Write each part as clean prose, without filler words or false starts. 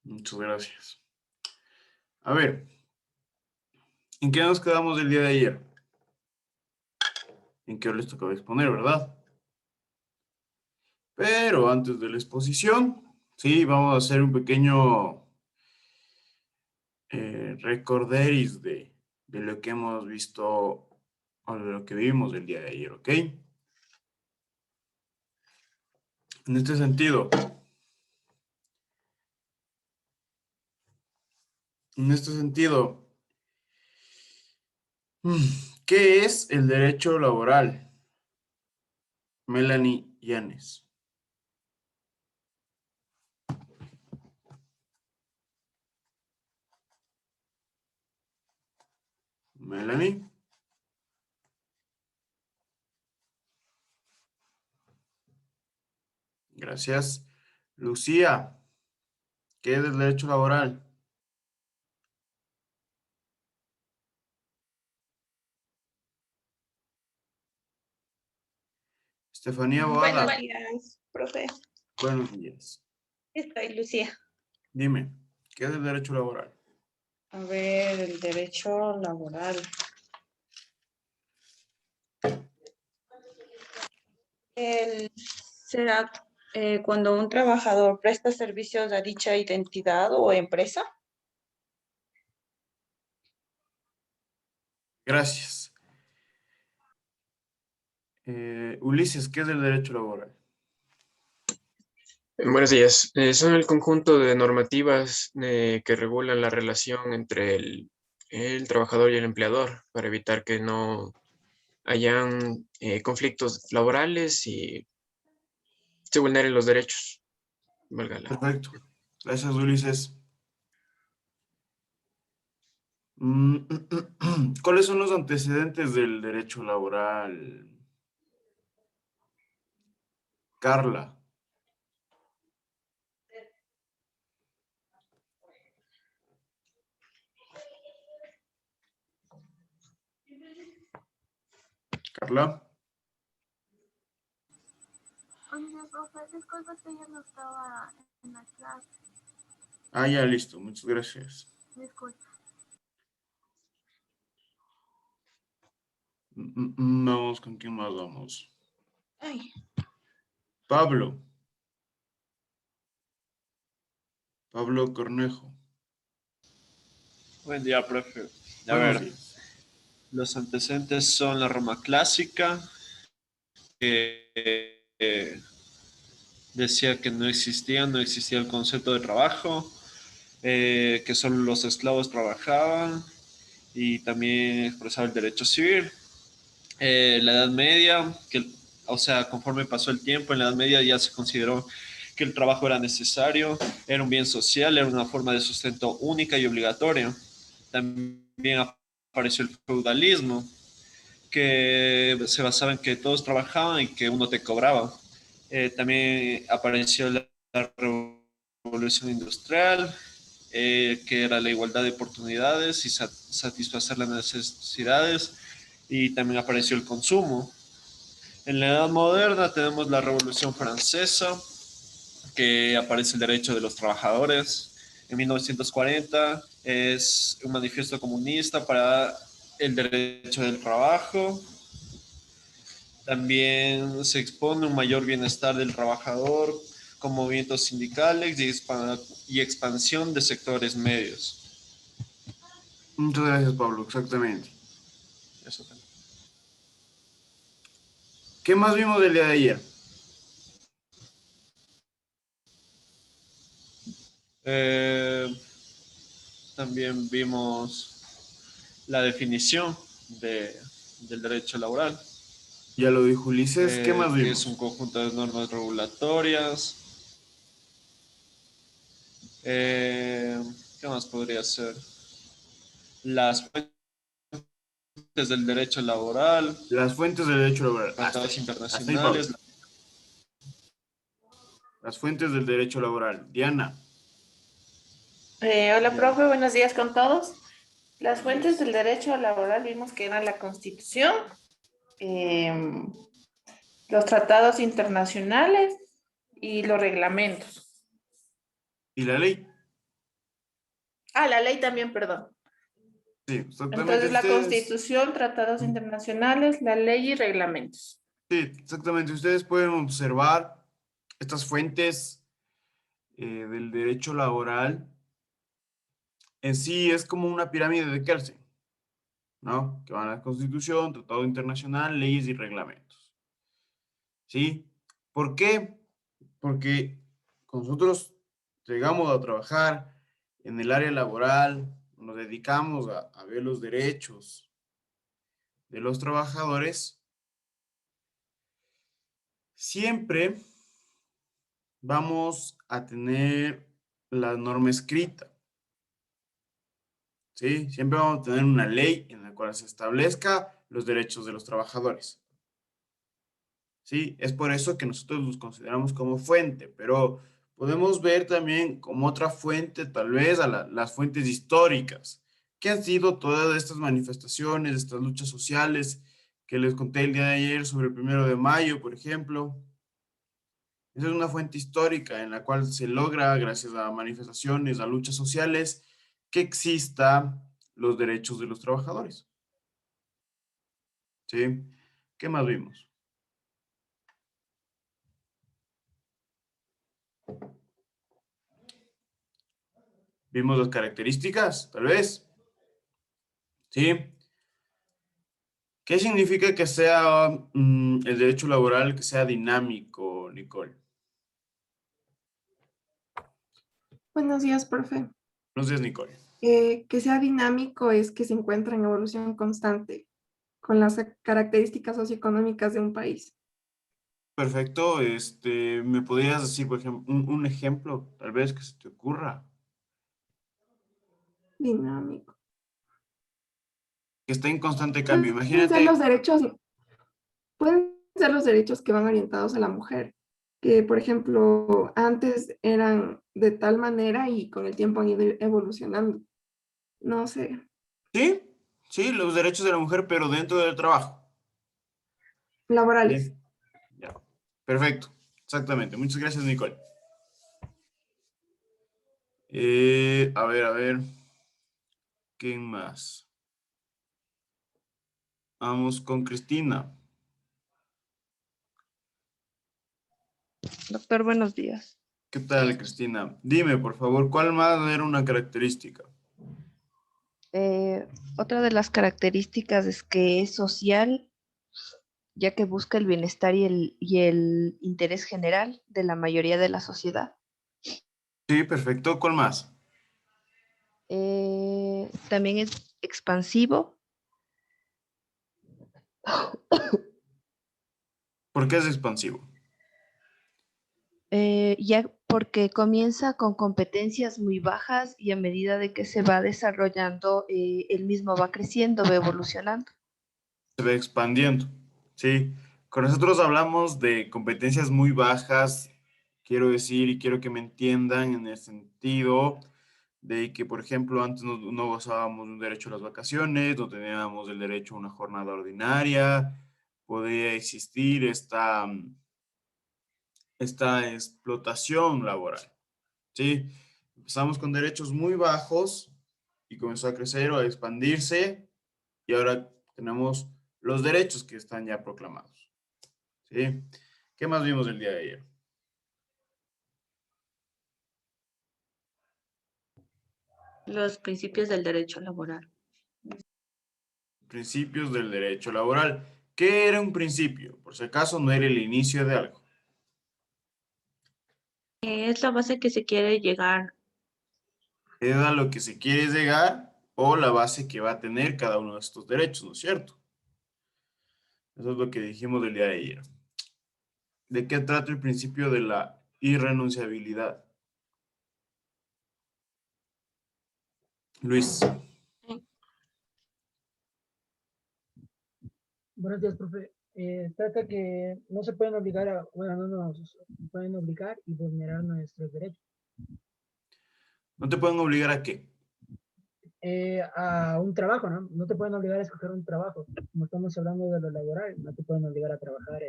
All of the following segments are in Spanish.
Muchas gracias. A ver, ¿en qué nos quedamos el día de ayer? En qué les tocaba exponer, ¿verdad? Pero antes de la exposición, sí, vamos a hacer un pequeño recorderis de lo que hemos visto o de lo que vimos el día de ayer, ¿ok? En este sentido, en este sentido, ¿qué es el derecho laboral? Melanie Yanes. Melanie, gracias. Lucía, ¿qué es el derecho laboral? Estefanía Buenos Boada, días, profe. buenos días. Estoy Lucía. Dime, ¿qué es el derecho laboral? A ver, el derecho laboral. El, ¿Será cuando un trabajador presta servicios a dicha identidad o empresa? Gracias. Ulises, ¿qué es el derecho laboral? Buenos días. Son el conjunto de normativas que regulan la relación entre el trabajador y el empleador para evitar que no hayan conflictos laborales y se vulneren los derechos. Valga la- Perfecto. Gracias, Ulises. ¿Cuáles son los antecedentes del derecho laboral? Carla. Carla. Oye, profe, disculpa que yo no estaba en la clase. Ah, ya, listo. Muchas gracias. Disculpa. Vamos, ¿con quién más vamos? Ay, Pablo. Pablo Cornejo. Buen día, profe. A Buenos ver, días. los antecedentes son la Roma clásica, que decía que no existía el concepto de trabajo, que solo los esclavos trabajaban y también expresaba el derecho civil. La Edad Media, o sea, conforme pasó el tiempo, en la Edad Media ya se consideró que el trabajo era necesario, era un bien social, era una forma de sustento única y obligatoria. También apareció el feudalismo, que se basaba en que todos trabajaban y que uno te cobraba. También apareció la revolución industrial, que era la igualdad de oportunidades y satisfacer las necesidades, y también apareció el consumo. En la Edad Moderna tenemos la Revolución Francesa, que aparece el derecho de los trabajadores. En 1940 es un manifiesto comunista para el derecho del trabajo. También se expone un mayor bienestar del trabajador con movimientos sindicales y expansión de sectores medios. Muchas gracias, Pablo. Exactamente. Eso también. ¿Qué más vimos del día de ayer? Eh, También vimos la definición del derecho laboral, Ya lo dijo Ulises. ¿Qué más que es un vimos? conjunto de normas regulatorias. Eh, ¿Qué más podría ser? Las fuentes del derecho laboral, Las fuentes del derecho laboral. Hasta tratados ahí. Hasta ahí, Pablo. internacionales. Las fuentes del derecho laboral. Diana. Hola, Ya. profe, buenos días con todos. Las Buenos fuentes días. del derecho laboral vimos que eran la Constitución, los tratados internacionales y los reglamentos. ¿Y la ley? Ah, la ley también, perdón. Sí, exactamente. Entonces la Ustedes, Constitución, tratados internacionales, la ley y reglamentos. sí, exactamente. Ustedes pueden observar estas fuentes del derecho laboral. En sí es como una pirámide de Kelsen, ¿no? Que van a la Constitución, Tratado Internacional, leyes y reglamentos. ¿Sí? ¿Por qué? Porque nosotros llegamos a trabajar en el área laboral, nos dedicamos a ver los derechos de los trabajadores, siempre vamos a tener la norma escrita, ¿sí? Siempre vamos a tener una ley en la cual se establezca los derechos de los trabajadores. ¿Sí? Es por eso que nosotros los consideramos como fuente, pero podemos ver también como otra fuente, tal vez, a las fuentes históricas, que han sido todas estas manifestaciones, estas luchas sociales que les conté el día de ayer sobre el 1 de mayo, por ejemplo. Esa es una fuente histórica en la cual se logra, gracias a manifestaciones, a luchas sociales, que exista los derechos de los trabajadores. ¿Sí? ¿Qué más vimos? Vimos las características, tal vez. ¿Sí? ¿Qué significa que sea el derecho laboral que sea dinámico, Nicole? Buenos días, profe. Buenos días, Nicole. Que sea dinámico es que se encuentra en evolución constante con las características socioeconómicas de un país. Perfecto. ¿Me podrías decir, por ejemplo, un ejemplo, tal vez, que se te ocurra? Dinámico. Que esté en constante cambio. Pueden ser Imagínate. los derechos, pueden ser los derechos que van orientados a la mujer, que por ejemplo antes eran de tal manera y con el tiempo han ido evolucionando. No sé, Sí, sí, los derechos de la mujer, pero dentro del trabajo. laborales. Sí. Ya. Perfecto. Exactamente. Muchas gracias, Nicole. A ver. ¿Quién más? Vamos con Cristina. Doctor, buenos días. ¿Qué tal, Cristina? Dime, por favor, ¿cuál más era una característica? Otra de las características es que es social, ya que busca el bienestar y el interés general de la mayoría de la sociedad. Sí, perfecto. ¿Cuál más? También es expansivo, ¿Por qué es expansivo? ya porque comienza con competencias muy bajas y a medida de que se va desarrollando, el mismo va creciendo, va evolucionando. Se va expandiendo. Sí. Con nosotros hablamos de competencias muy bajas, quiero decir, y quiero que me entiendan en el sentido de que, por ejemplo, antes no gozábamos de un derecho a las vacaciones, no teníamos el derecho a una jornada ordinaria, podría existir esta explotación laboral, ¿sí? Empezamos con derechos muy bajos y comenzó a crecer o a expandirse y ahora tenemos los derechos que están ya proclamados, ¿sí? ¿Qué más vimos el día de ayer? Los principios del derecho laboral. Principios del derecho laboral. ¿Qué era un principio? Por si acaso no era el inicio de algo. Es la base que se quiere llegar. Era lo que se quiere llegar o la base que va a tener cada uno de estos derechos, ¿no es cierto? Eso es lo que dijimos del día de ayer. ¿De qué trata el principio de la irrenunciabilidad? Luis. Buenos días, profe. Trata que no se pueden obligar a, bueno, no nos pueden obligar y vulnerar nuestros derechos. ¿No te pueden obligar a qué? A un trabajo, ¿no? No te pueden obligar a escoger un trabajo. Como estamos hablando de lo laboral, no te pueden obligar a trabajar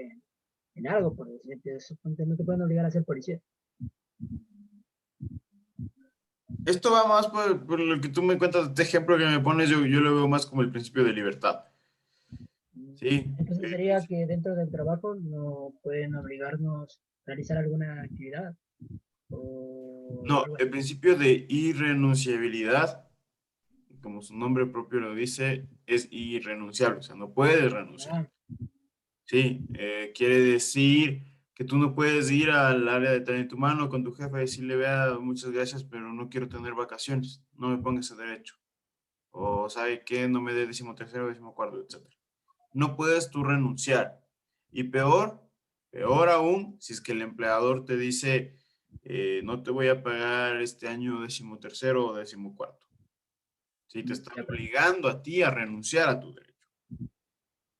en algo, por decirte, suponte, no te pueden obligar a ser policía. Esto va más por lo que tú me cuentas, este ejemplo que me pones, yo lo veo más como el principio de libertad. Sí, Entonces sería que dentro del trabajo no pueden obligarnos a realizar alguna actividad o no, algo el así. principio de irrenunciabilidad, como su nombre propio lo dice, es irrenunciable, o sea, no puedes renunciar. Ah, Sí, quiere decir que tú no puedes ir al área de talento humano con tu jefe y decirle, vea, muchas gracias, pero no quiero tener vacaciones, no me ponga ese derecho. O, ¿sabe qué? No me dé 13º, 14º, etcétera. No puedes tú renunciar. Y peor aún, si es que el empleador te dice, no te voy a pagar este año 13º o 14º. Si te está ya, profe. obligando a ti a renunciar a tu derecho.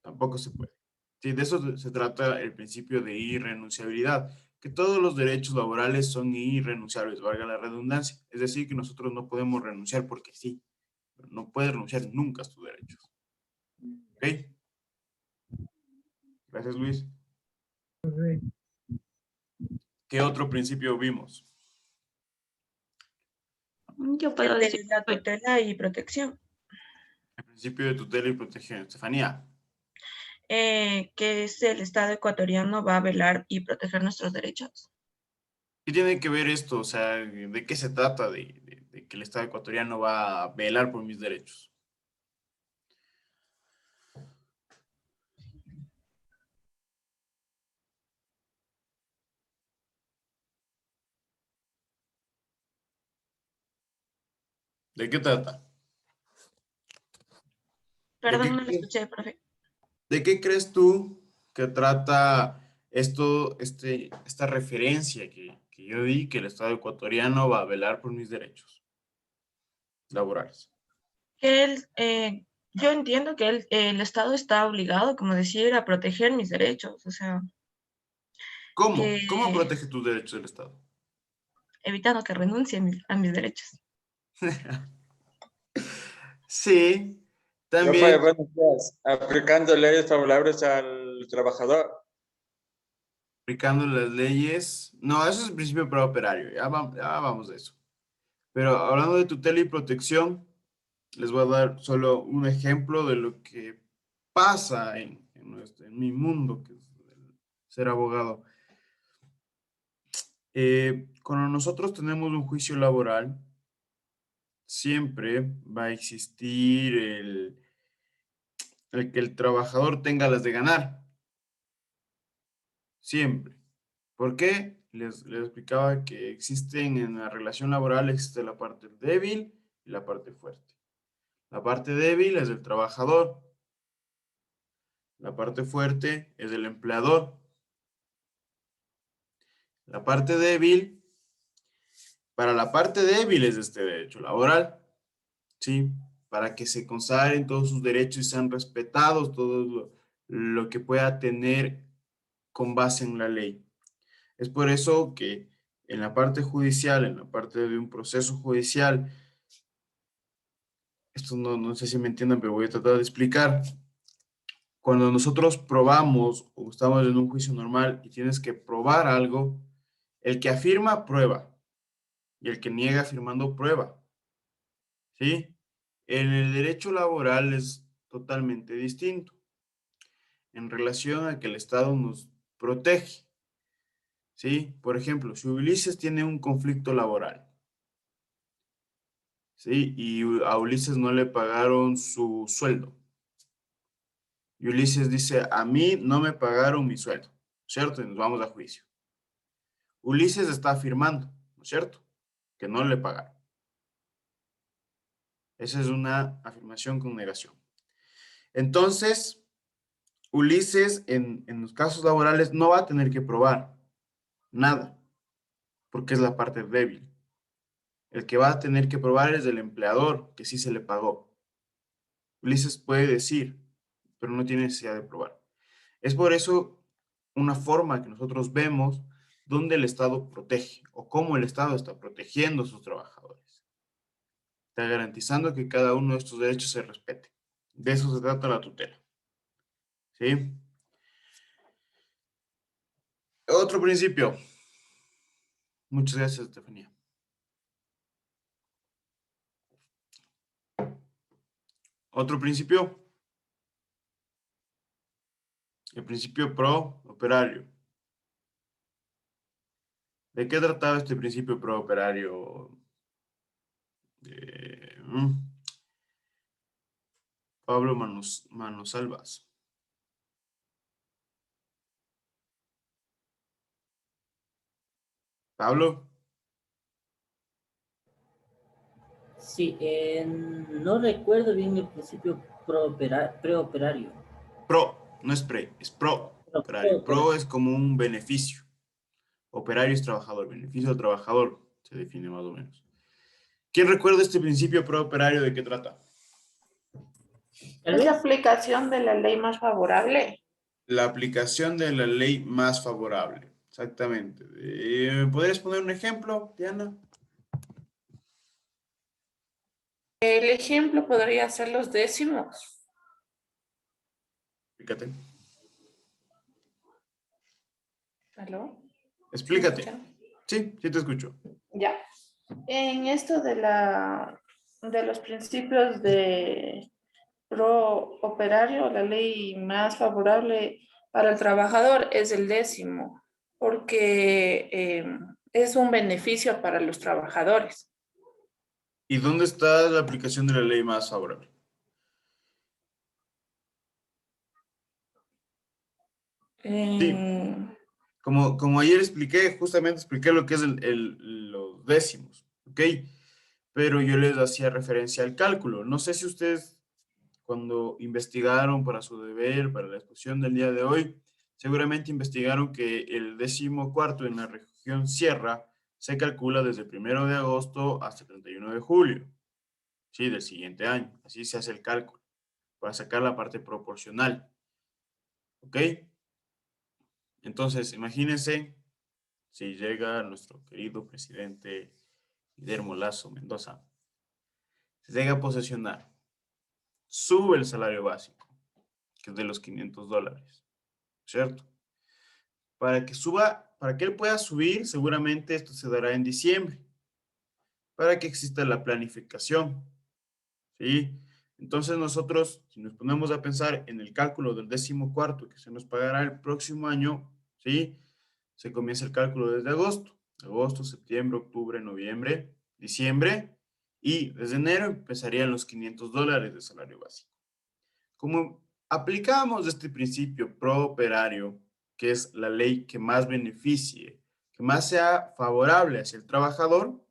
Tampoco se puede. Sí, de eso se trata el principio de irrenunciabilidad, que todos los derechos laborales son irrenunciables, valga la redundancia. Es decir, que nosotros no podemos renunciar porque sí, pero no puedes renunciar nunca a tus derechos. ¿Ok? Gracias, Luis. Profe, ¿Qué otro principio vimos? Yo puedo El de decir, la tutela y protección, El principio de tutela y protección. Estefanía, que es el Estado ecuatoriano va a velar y proteger nuestros derechos. ¿qué tiene que ver esto? O sea, ¿de qué se trata de que el Estado ecuatoriano va a velar por mis derechos? ¿De qué trata? ¿De Perdón, qué, no lo escuché, profe. de qué crees tú que trata esto, esta referencia que yo di, que el Estado ecuatoriano va a velar por mis derechos laborales? Que yo entiendo que el Estado está obligado, como decir, a proteger mis derechos, o sea, ¿Cómo? ¿Cómo que protege tus derechos el Estado? evitando que renuncie a mis derechos. Sí, Profe, también buenos días. Aplicando leyes favorables al trabajador. aplicando las leyes. No, eso es el principio operario, ya vamos de eso. Pero hablando de tutela y protección, les voy a dar solo un ejemplo de lo que pasa en mi mundo, que es el ser abogado. Cuando nosotros tenemos un juicio laboral, siempre va a existir el que el trabajador tenga las de ganar. Siempre. ¿Por qué? Les explicaba que existen en la relación laboral, existe la parte débil y la parte fuerte. La parte débil es del trabajador. La parte fuerte es del empleador. La parte débil, para la parte débil es este derecho laboral, ¿sí? Para que se consagren todos sus derechos y sean respetados, todo lo que pueda tener con base en la ley. Es por eso que en la parte judicial, en la parte de un proceso judicial, esto no sé si me entiendan, pero voy a tratar de explicar. Cuando nosotros probamos o estamos en un juicio normal y tienes que probar algo, el que afirma prueba y el que niega afirmando prueba, ¿sí? En el derecho laboral es totalmente distinto en relación a que el Estado nos protege, ¿sí? Por ejemplo, si Ulises tiene un conflicto laboral, ¿sí? Y a Ulises no le pagaron su sueldo. Y Ulises dice, a mí no me pagaron mi sueldo, ¿cierto? Y nos vamos a juicio. Ulises está afirmando, ¿no es cierto? Que no le pagaron. Esa es una afirmación con negación. Entonces, Ulises en los casos laborales no va a tener que probar nada, porque es la parte débil. El que va a tener que probar es el empleador, que sí se le pagó. Ulises puede decir, pero no tiene necesidad de probar. Es por eso una forma que nosotros vemos donde el Estado protege o cómo el Estado está protegiendo a sus trabajadores. Está garantizando que cada uno de estos derechos se respete. De eso se trata la tutela. ¿Sí? Otro principio. Muchas gracias, Estefanía. Otro principio. El principio pro operario. ¿De qué trataba este principio pro operario? Pablo Manosalvas. Pablo. Sí, no recuerdo bien el principio preoperario. Pro, no es pre, es pro operario. Pro es como un beneficio. Operario es trabajador, beneficio del trabajador, se define más o menos. ¿Quién recuerda este principio pro operario de qué trata? Es la aplicación de la ley más favorable. La aplicación de la ley más favorable. Exactamente. ¿Podrías poner un ejemplo, Diana? El ejemplo podría ser los décimos. Explícate. ¿Aló? Explícate. ¿Me escuchan? Sí, sí te escucho. Ya. En esto de los principios de pro operario, la ley más favorable para el trabajador es el décimo, porque es un beneficio para los trabajadores. ¿Y dónde está la aplicación de la ley más favorable? Sí, como ayer expliqué, justamente expliqué lo que es los décimos, ¿ok? Pero yo les hacía referencia al cálculo. No sé si ustedes, cuando investigaron para su deber, para la exposición del día de hoy, seguramente investigaron que el 14º en la región Sierra se calcula desde el 1 de agosto hasta el 31 de julio, ¿sí? Del siguiente año. Así se hace el cálculo, para sacar la parte proporcional, ¿ok? Entonces, imagínense si llega nuestro querido presidente Guillermo Lasso Mendoza, se llega a posesionar, sube el salario básico, que es de los $500, ¿cierto? Para que suba, para que él pueda subir, seguramente esto se dará en diciembre, para que exista la planificación, ¿sí? Entonces nosotros, si nos ponemos a pensar en el cálculo del 14º que se nos pagará el próximo año, ¿sí? Se comienza el cálculo desde agosto, septiembre, octubre, noviembre, diciembre, y desde enero empezarían los $500 de salario básico. Como aplicamos este principio pro operario, que es la ley que más beneficie, que más sea favorable hacia el trabajador,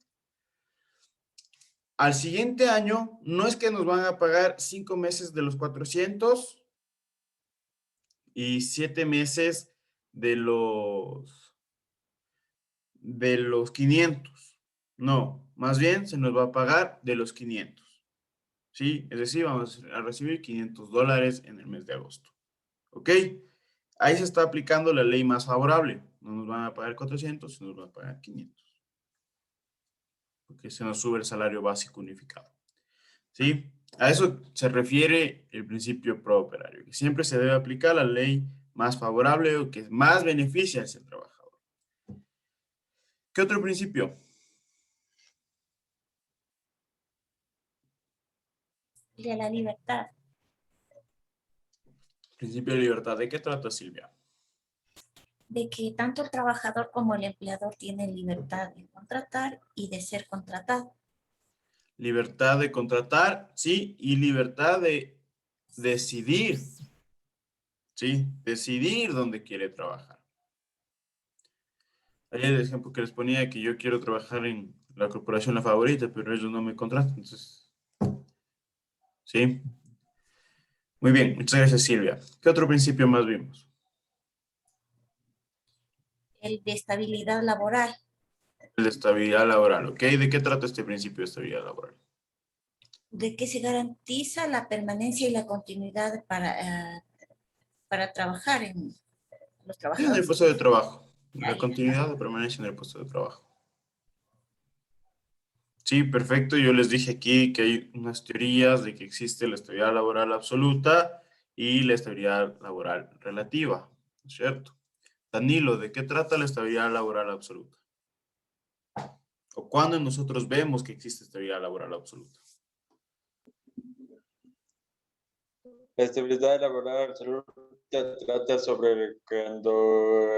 al siguiente año no es que nos van a pagar 5 meses de los 400 y 7 meses de los 500. No, más bien se nos va a pagar de los 500. ¿Sí? Es decir, vamos a recibir $500 en el mes de agosto. ¿Ok? Ahí se está aplicando la ley más favorable. No nos van a pagar 400, se nos van a pagar 500. Porque se nos sube el salario básico unificado. ¿Sí? A eso se refiere el principio pro operario, que siempre se debe aplicar la ley más favorable o que más beneficia hacia el trabajador. ¿Qué otro principio? De la libertad. Principio de libertad. ¿De qué trata, Silvia? De que tanto el trabajador como el empleador tienen libertad de contratar y de ser contratado. Libertad de contratar, sí, y libertad de decidir, sí, decidir dónde quiere trabajar. Ayer el ejemplo que les ponía que yo quiero trabajar en la corporación La Favorita, pero ellos no me contratan, entonces, sí. Muy bien, muchas gracias, Silvia. ¿Qué otro principio más vimos? El de estabilidad laboral. El de estabilidad laboral, ¿ok? ¿De qué trata este principio de estabilidad laboral? De que se garantiza la permanencia y la continuidad para trabajar en los En trabajadores. el puesto de trabajo. La continuidad de permanencia en el puesto de trabajo. Sí, perfecto. Yo les dije aquí que hay unas teorías de que existe la estabilidad laboral absoluta y la estabilidad laboral relativa, ¿no es cierto? Danilo, ¿de qué trata la estabilidad laboral absoluta? ¿O cuándo nosotros vemos que existe estabilidad laboral absoluta? La estabilidad laboral absoluta trata sobre cuando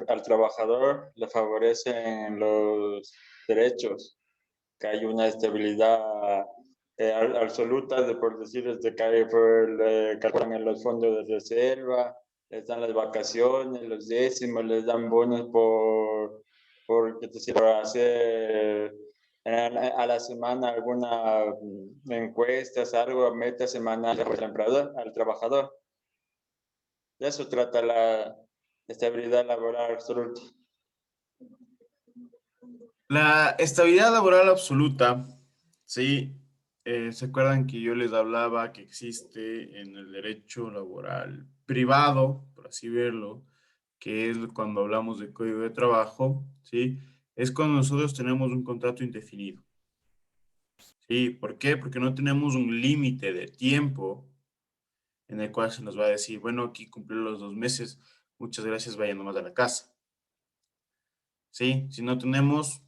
al trabajador le favorecen los derechos, que hay una estabilidad absoluta, por decir, desde que hay, calculan en los fondos de reserva, les dan las vacaciones, los décimos, les dan bonos por, es decir, por hacer a la semana alguna encuestas, algo, meta semanal al empleador, al trabajador. De eso trata la estabilidad laboral absoluta. La estabilidad laboral absoluta, sí, ¿se acuerdan que yo les hablaba que existe en el derecho laboral privado, por así verlo, que es cuando hablamos de código de trabajo, sí? Es cuando nosotros tenemos un contrato indefinido. ¿Sí? ¿Por qué? Porque no tenemos un límite de tiempo en el cual se nos va a decir, bueno, aquí cumplió los 2 meses, muchas gracias, vayan nomás a la casa. ¿Sí? Si no tenemos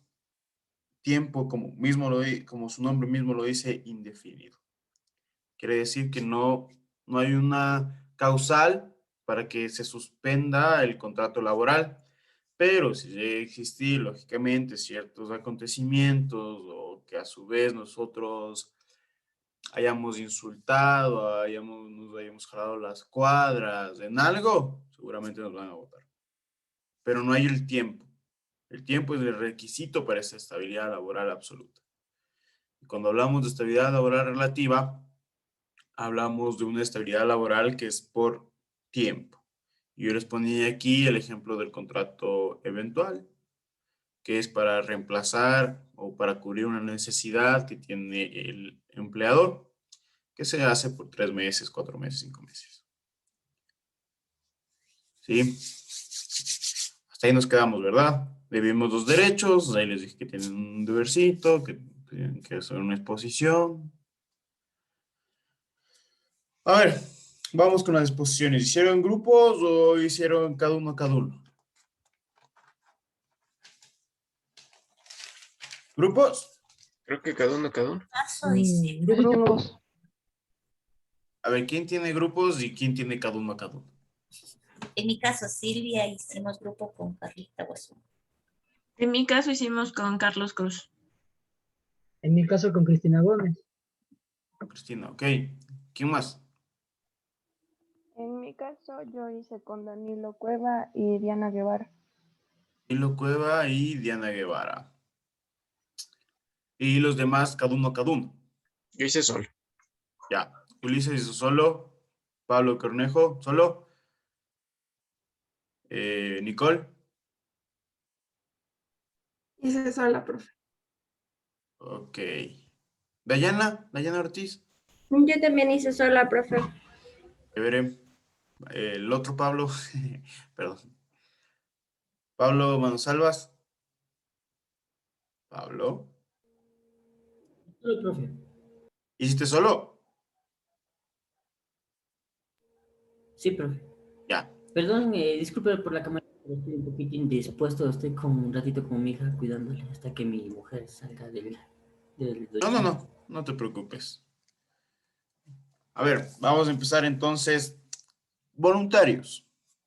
tiempo, como su nombre mismo lo dice, indefinido. Quiere decir que no hay una causal para que se suspenda el contrato laboral, pero si llega a existir, lógicamente, ciertos acontecimientos o que a su vez nosotros hayamos insultado, nos hayamos jalado las cuadras en algo, seguramente nos van a votar. Pero no hay el tiempo. El tiempo es el requisito para esa estabilidad laboral absoluta. Y cuando hablamos de estabilidad laboral relativa, hablamos de una estabilidad laboral que es por tiempo. Y yo les ponía aquí el ejemplo del contrato eventual, que es para reemplazar o para cubrir una necesidad que tiene el empleador, que se hace por 3 meses, 4 meses, 5 meses. ¿Sí? Hasta ahí nos quedamos, ¿verdad? Le vimos los derechos, ahí les dije que tienen un debercito, que tienen que hacer una exposición. A ver, vamos con las exposiciones. ¿Hicieron grupos o hicieron cada uno cada uno? ¿Grupos? Creo que cada uno, cada uno. Caso y sí. Grupos. A ver, ¿quién tiene grupos y quién tiene cada uno cada uno? En mi caso, Silvia, hicimos grupo con Carlita Guasú. En mi caso hicimos con Carlos Cruz. En mi caso con Cristina Gómez. Cristina, ok. ¿Quién más? En mi caso, yo hice con Danilo Cueva y Diana Guevara. Hilo Cueva y Diana Guevara. Y los demás, cada uno cada uno. Yo hice solo. Ya. Ulises hizo solo. Pablo Cornejo, solo. Nicole. Hice sola, profe. Ok. Dayana Ortiz. Yo también hice sola, profe. Veré. El otro Pablo. Perdón. Pablo Manosalvas. Pablo. Solo, profe. ¿Hiciste solo? Sí, profe. Ya. Perdón, disculpe por la cámara, pero estoy un poquito indispuesto. Estoy con un ratito con mi hija cuidándole hasta que mi mujer salga del No. No te preocupes. A ver, vamos a empezar entonces. Voluntarios.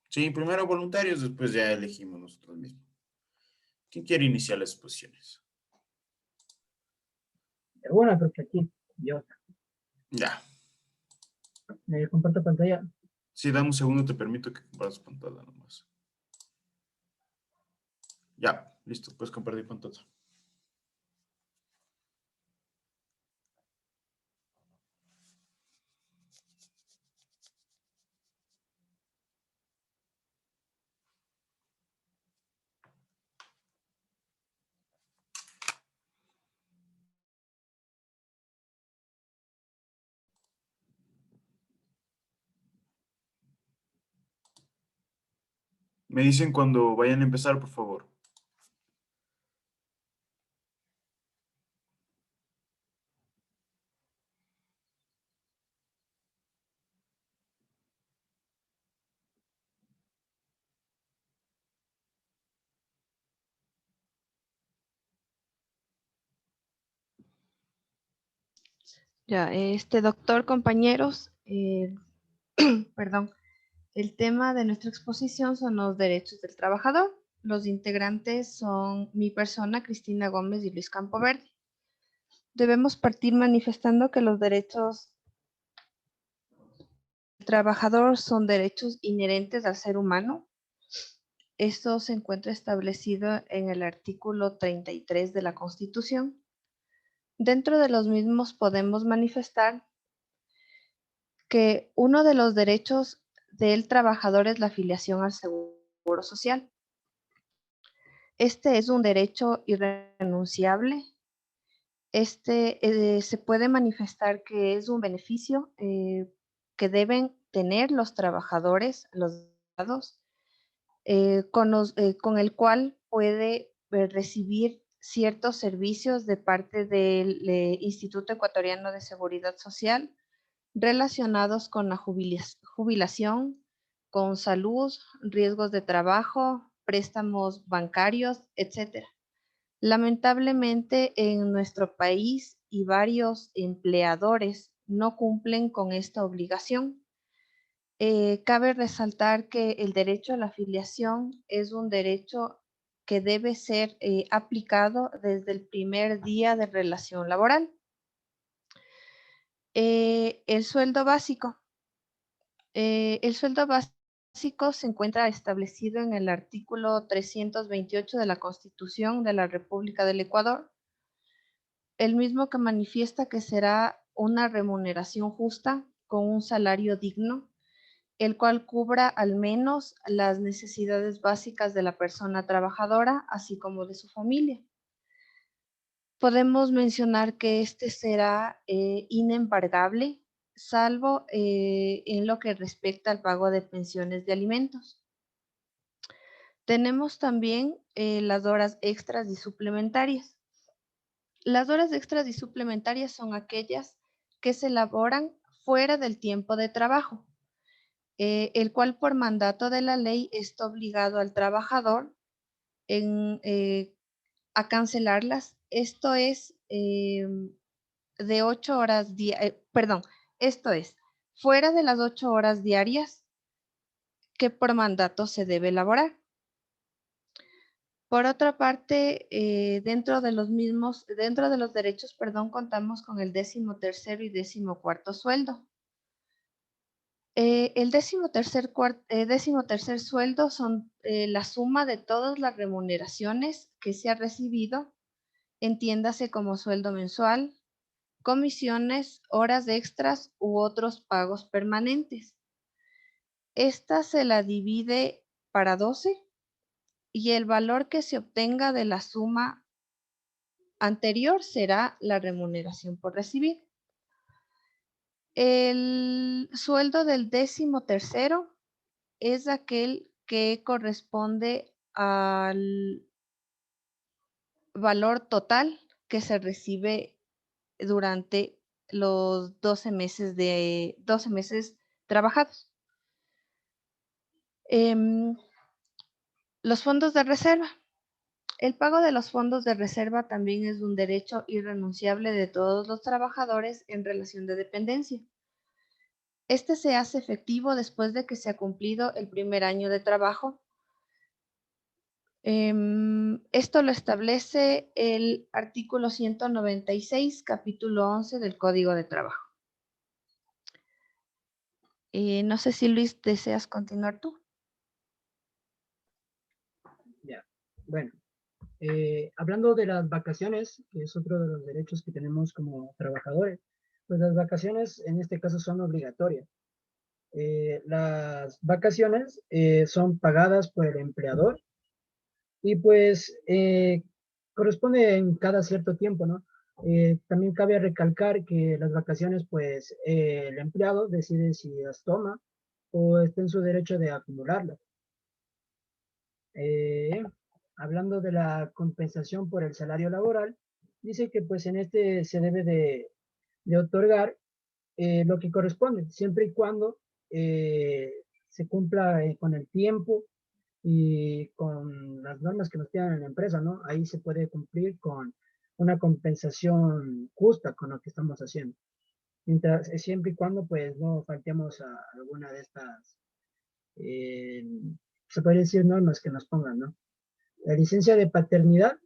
Sí, primero voluntarios, después ya elegimos nosotros mismos. ¿Quién quiere iniciar las exposiciones? Bueno, profe, aquí. Yo. Ya. Comparto pantalla. Sí, dame un segundo, te permito que compartas pantalla nomás. Ya, listo, puedes compartir pantalla. Me dicen cuando vayan a empezar, por favor. Ya, doctor, compañeros, perdón, el tema de nuestra exposición son los derechos del trabajador. Los integrantes son mi persona, Cristina Gómez y Luis Campoverde. Debemos partir manifestando que los derechos del trabajador son derechos inherentes al ser humano. Esto se encuentra establecido en el artículo 33 de la Constitución. Dentro de los mismos podemos manifestar que uno de los derechos del trabajador es la afiliación al seguro social. Este es un derecho irrenunciable. Se puede manifestar que es un beneficio que deben tener los trabajadores, los empleados, con el cual puede recibir ciertos servicios de parte del Instituto Ecuatoriano de Seguridad Social relacionados con la jubilación, con salud, riesgos de trabajo, préstamos bancarios, etc. Lamentablemente en nuestro país y varios empleadores no cumplen con esta obligación. Cabe resaltar que el derecho a la afiliación es un derecho que debe ser aplicado desde el primer día de relación laboral. El sueldo básico. El sueldo básico se encuentra establecido en el artículo 328 de la Constitución de la República del Ecuador, el mismo que manifiesta que será una remuneración justa con un salario digno, el cual cubra al menos las necesidades básicas de la persona trabajadora, así como de su familia. Podemos mencionar que este será inembargable, salvo en lo que respecta al pago de pensiones de alimentos. Tenemos también las horas extras y suplementarias. Las horas extras y suplementarias son aquellas que se elaboran fuera del tiempo de trabajo, el cual por mandato de la ley está obligado al trabajador a cancelarlas. Esto es de 8 horas esto es fuera de las 8 horas diarias que por mandato se debe elaborar. Por otra parte, dentro de los derechos, contamos con el 13º y 14º sueldo. El 13º sueldo son la suma de todas las remuneraciones que se ha recibido, entiéndase como sueldo mensual, comisiones, horas extras u otros pagos permanentes. Esta se la divide para 12 y el valor que se obtenga de la suma anterior será la remuneración por recibir. El sueldo del 13º es aquel que corresponde al valor total que se recibe durante los 12 meses trabajados. Los fondos de reserva. El pago de los fondos de reserva también es un derecho irrenunciable de todos los trabajadores en relación de dependencia. Este se hace efectivo después de que se ha cumplido el primer año de trabajo. Esto lo establece el artículo 196, capítulo 11 del Código de Trabajo. No sé si Luis, deseas continuar tú. Ya, bueno. Hablando de las vacaciones, que es otro de los derechos que tenemos como trabajadores, pues las vacaciones en este caso son obligatorias. Las vacaciones son pagadas por el empleador y pues corresponde en cada cierto tiempo, ¿no? También cabe recalcar que las vacaciones, pues el empleado decide si las toma o está en su derecho de acumularlas. Hablando de la compensación por el salario laboral, dice que pues en este se debe de otorgar lo que corresponde, siempre y cuando se cumpla con el tiempo y con las normas que nos tienen en la empresa, ¿no? Ahí se puede cumplir con una compensación justa con lo que estamos haciendo. mientras, siempre y cuando pues no faltemos a alguna de estas, se puede decir normas que nos pongan, ¿no? La licencia de paternidad,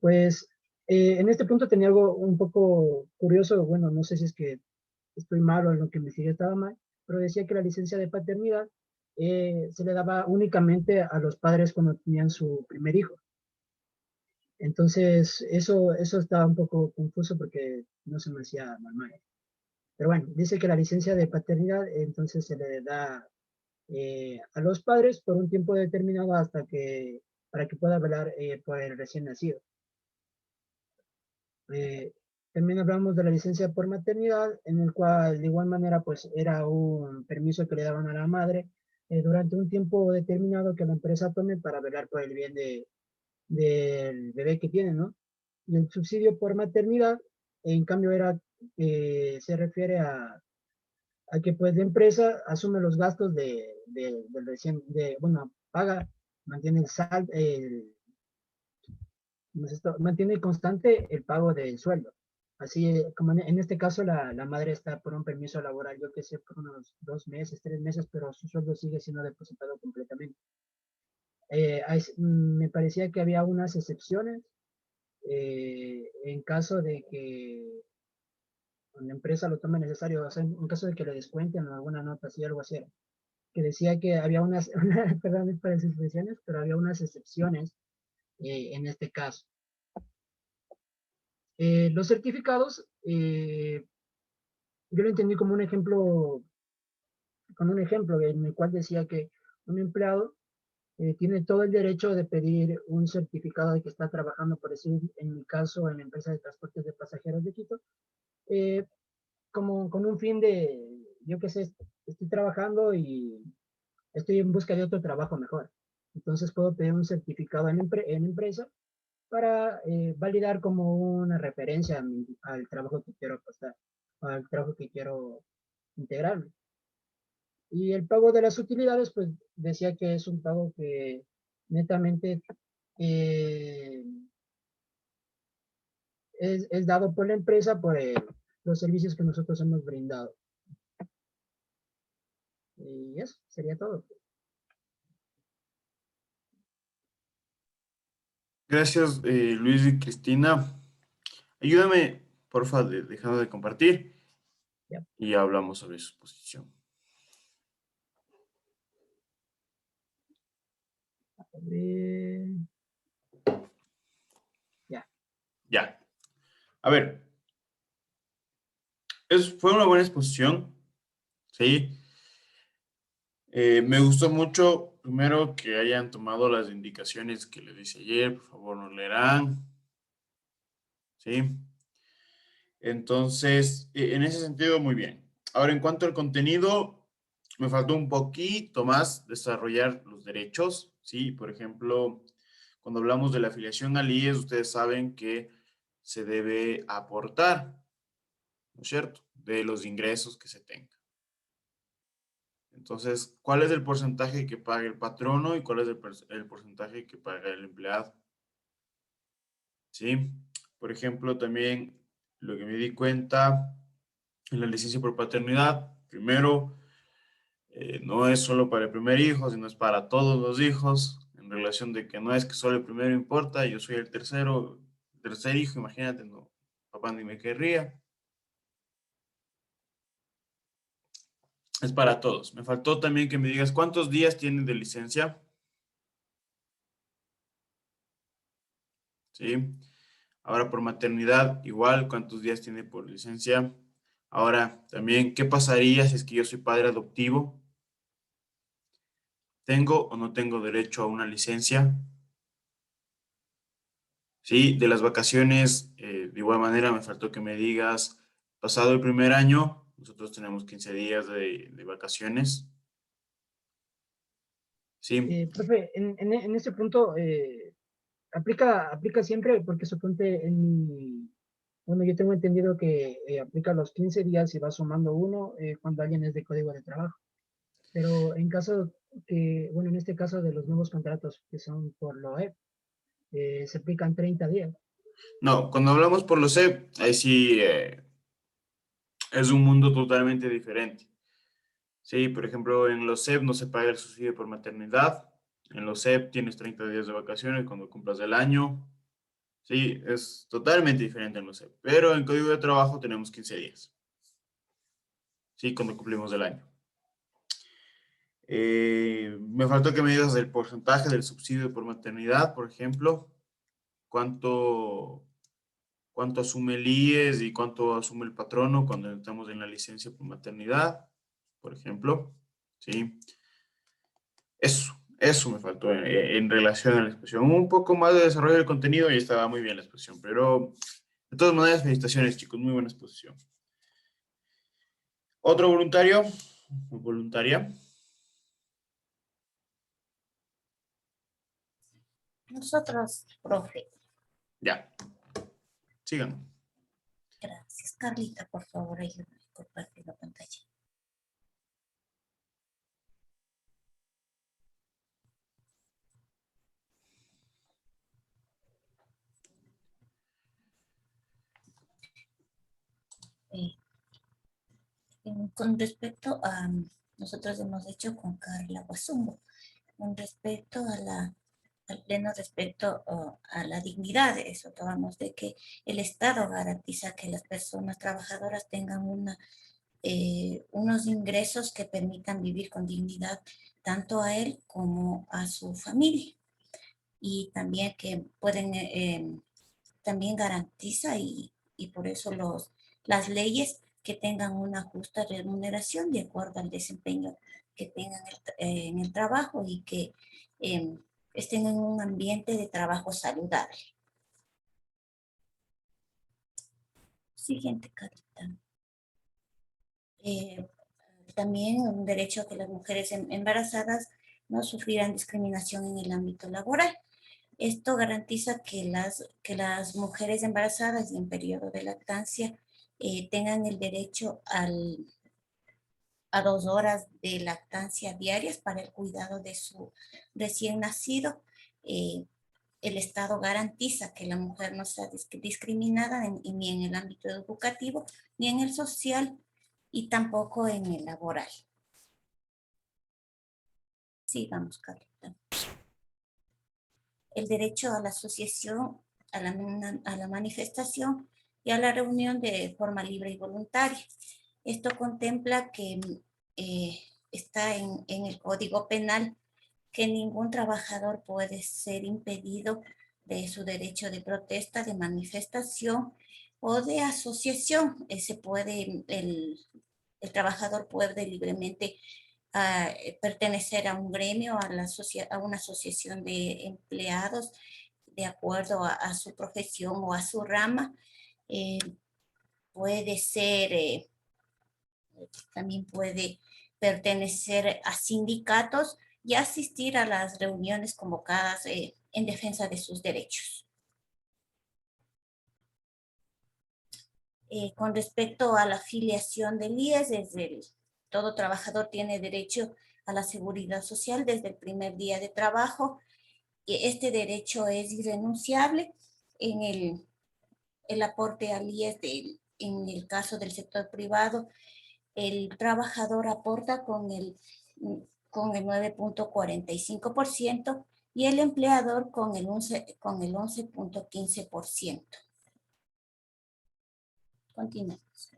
pues en este punto tenía algo un poco curioso, bueno, no sé si es que estoy mal o en lo que investigué estaba mal, pero decía que la licencia de paternidad se le daba únicamente a los padres cuando tenían su primer hijo. Entonces, eso estaba un poco confuso porque no se me hacía normal. Pero bueno, dice que la licencia de paternidad entonces se le da a los padres por un tiempo determinado para que pueda velar por el recién nacido. También hablamos de la licencia por maternidad, en el cual de igual manera pues era un permiso que le daban a la madre durante un tiempo determinado que la empresa tome para velar por el bien del bebé que tiene, ¿no? Y el subsidio por maternidad, en cambio, se refiere a que pues la empresa asume los gastos del recién, bueno, paga, mantiene mantiene constante el pago del sueldo. Así como en este caso la madre está por un permiso laboral, yo que sé, por unos 2 meses, 3 meses, pero su sueldo sigue siendo depositado completamente. Me parecía que había unas excepciones en caso de que la empresa lo tome necesario, o sea, en caso de que le descuenten alguna nota, así, algo así, que decía que había perdón por las expresiones, pero había unas excepciones en este caso. Los certificados, yo lo entendí como un ejemplo, en el cual decía que un empleado tiene todo el derecho de pedir un certificado de que está trabajando, por decir, en mi caso, en la empresa de transportes de pasajeros de Quito, como con un fin de, yo qué sé, estoy trabajando y estoy en busca de otro trabajo mejor. Entonces puedo pedir un certificado en empresa para validar como una referencia al trabajo que quiero apostar, al trabajo que quiero integrarme. Y el pago de las utilidades, pues decía que es un pago que netamente eh, es dado por la empresa por los servicios que nosotros hemos brindado. Y eso sería todo. Gracias, Luis y Cristina. Ayúdame, porfa, dejando de compartir y hablamos sobre su posición. Ya. A ver, fue una buena exposición, ¿sí? Me gustó mucho, primero, que hayan tomado las indicaciones que les dice ayer, por favor, no leerán, ¿sí? Entonces, en ese sentido, muy bien. Ahora, en cuanto al contenido, me faltó un poquito más desarrollar los derechos, ¿sí? Por ejemplo, cuando hablamos de la afiliación al IES, ustedes saben que se debe aportar, ¿no es cierto?, de los ingresos que se tengan. Entonces, ¿cuál es el porcentaje que paga el patrono y cuál es el porcentaje que paga el empleado? ¿Sí? Por ejemplo, también lo que me di cuenta en la licencia por paternidad, primero, no es solo para el primer hijo, sino es para todos los hijos, en relación de que no es que solo el primero importa, yo soy el tercer hijo, imagínate, no, papá ni me querría. Es para todos. Me faltó también que me digas cuántos días tienen de licencia. ¿Sí? Ahora por maternidad, igual, cuántos días tiene por licencia. Ahora también, ¿qué pasaría si es que yo soy padre adoptivo? ¿Tengo o no tengo derecho a una licencia? Sí, de las vacaciones, de igual manera me faltó que me digas, pasado el primer año, nosotros tenemos 15 días de vacaciones. Sí. Profe, en este punto, aplica siempre, porque suponte bueno, yo tengo entendido que aplica los 15 días y va sumando uno cuando alguien es de código de trabajo. Pero en caso bueno, en este caso de los nuevos contratos que son por LOEP, se aplican 30 días. No, cuando hablamos por los CEP, ahí sí es un mundo totalmente diferente. Sí, por ejemplo, en los CEP no se paga el subsidio por maternidad. En los CEP tienes 30 días de vacaciones cuando cumplas el año. Sí, es totalmente diferente en los CEP. Pero en Código de Trabajo tenemos 15 días. Sí, cuando cumplimos el año. Me faltó que me digas el porcentaje del subsidio por maternidad, por ejemplo. ¿Cuánto asume el IES y cuánto asume el patrono cuando estamos en la licencia por maternidad, por ejemplo? Sí. Eso me faltó en relación a la exposición. Un poco más de desarrollo del contenido y estaba muy bien la exposición, pero de todas maneras, felicitaciones, chicos, muy buena exposición. ¿Otro voluntario o voluntaria? Nosotros, profe. Ya. Sigan. Gracias. Carlita, por favor, ayúdame a compartir la pantalla. Con respecto a, nosotros hemos hecho con Carla Guasumbo, con respecto a al pleno respecto a la dignidad, eso tomamos de que el Estado garantiza que las personas trabajadoras tengan unos ingresos que permitan vivir con dignidad tanto a él como a su familia. Y también que pueden, también garantiza y por eso las leyes que tengan una justa remuneración de acuerdo al desempeño que tengan en el trabajo y que estén en un ambiente de trabajo saludable. Siguiente, Carita. También un derecho a que las mujeres embarazadas no sufrirán discriminación en el ámbito laboral. Esto garantiza que las mujeres embarazadas y en periodo de lactancia tengan el derecho a 2 horas de lactancia diarias para el cuidado de su recién nacido. El Estado garantiza que la mujer no sea discriminada ni en el ámbito educativo, ni en el social y tampoco en el laboral. Sigamos, Carlita. El derecho a la asociación, a la manifestación y a la reunión de forma libre y voluntaria. Esto contempla que está en el Código Penal que ningún trabajador puede ser impedido de su derecho de protesta, de manifestación o de asociación. El trabajador puede libremente pertenecer a un gremio, a una asociación de empleados, de acuerdo a su profesión o a su rama. Puede ser, también puede pertenecer a sindicatos y asistir a las reuniones convocadas en defensa de sus derechos. Con respecto a la afiliación del IES, todo trabajador tiene derecho a la seguridad social desde el primer día de trabajo. Este derecho es irrenunciable en el aporte al IES en el caso del sector privado. El trabajador aporta con el 9.45% y el empleador con el 11.15%. Continuamos.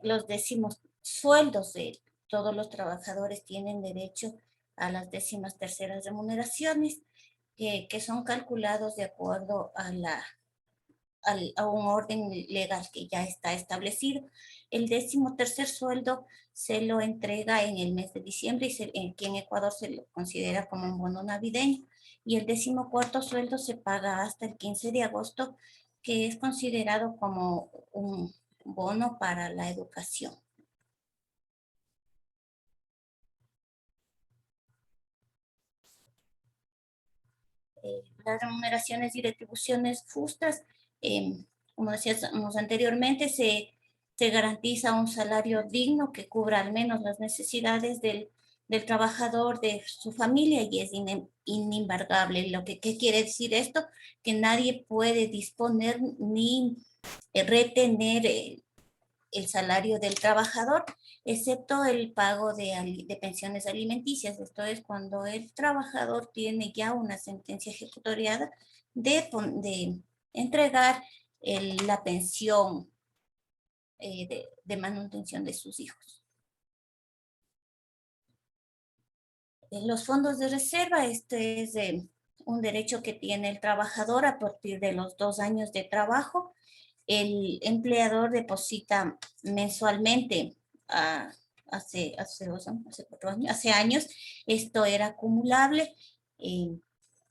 Los décimos sueldos de todos los trabajadores tienen derecho a las 13ª remuneraciones que son calculados de acuerdo a un orden legal que ya está establecido. El 13º sueldo se lo entrega en el mes de diciembre y aquí en Ecuador se lo considera como un bono navideño. Y el 14º sueldo se paga hasta el 15 de agosto, que es considerado como un bono para la educación. Las remuneraciones y retribuciones justas, como decíamos anteriormente, se garantiza un salario digno que cubra al menos las necesidades del trabajador, de su familia, y es inembargable. ¿Qué quiere decir esto? Que nadie puede disponer ni retener el salario del trabajador, excepto el pago de pensiones alimenticias. Esto es cuando el trabajador tiene ya una sentencia ejecutoriada de entregar la pensión de manutención de sus hijos. En los fondos de reserva, este es un derecho que tiene el trabajador a partir de los 2 años de trabajo. El empleador deposita mensualmente hace 4 años, hace años, esto era acumulable y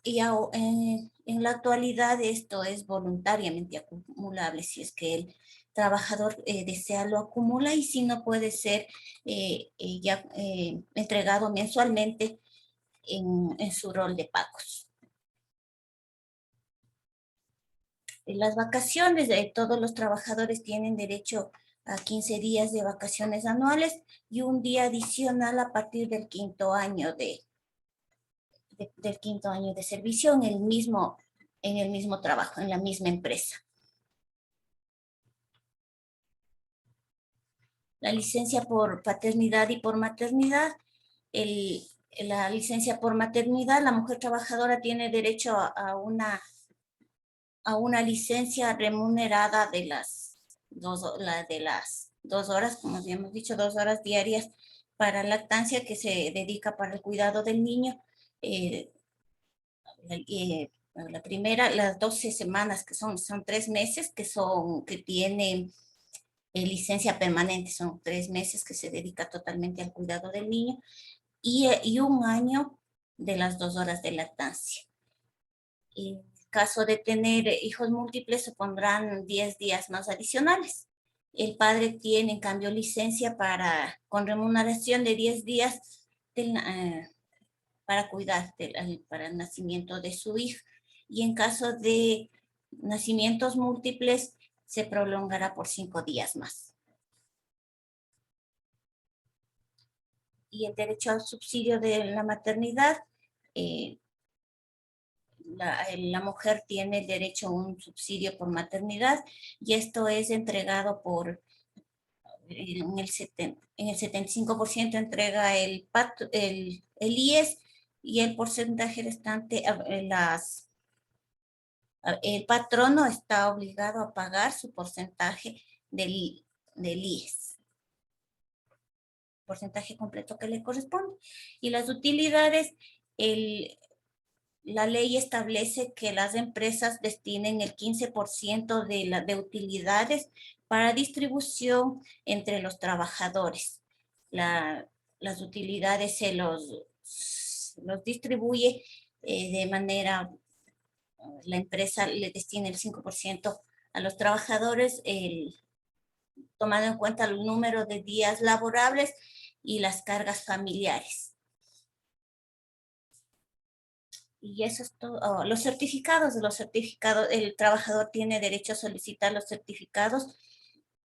en la actualidad esto es voluntariamente acumulable. Si es que el trabajador desea, lo acumula, y si no, puede ser ya entregado mensualmente en su rol de pagos. Las vacaciones, todos los trabajadores tienen derecho a 15 días de vacaciones anuales y un día adicional a partir del quinto año del quinto año de servicio en el mismo trabajo, en la misma empresa. La licencia por paternidad y por maternidad. La licencia por maternidad, la mujer trabajadora tiene derecho a una licencia remunerada de las 2 horas, como habíamos dicho, 2 horas diarias para lactancia, que se dedica para el cuidado del niño. La primera, las 12 semanas, que son 3 meses, que tienen licencia permanente, son 3 meses que se dedica totalmente al cuidado del niño, y 1 año de las 2 horas de lactancia. En caso de tener hijos múltiples, se pondrán 10 días más adicionales. El padre tiene, en cambio, licencia con remuneración de 10 días para cuidar para el nacimiento de su hijo. Y en caso de nacimientos múltiples, se prolongará por 5 días más. Y el derecho al subsidio de la maternidad, la mujer tiene derecho a un subsidio por maternidad, y esto es entregado en el 75% entrega el IES, y el porcentaje restante, el patrono está obligado a pagar su porcentaje del IES, porcentaje completo que le corresponde. Y las utilidades, la ley establece que las empresas destinen el 15% de utilidades para distribución entre los trabajadores. Las utilidades se los distribuye de manera, la empresa le destina el 5% a los trabajadores, tomando en cuenta el número de días laborables y las cargas familiares. Y eso es todo. Los certificados, el trabajador tiene derecho a solicitar los certificados,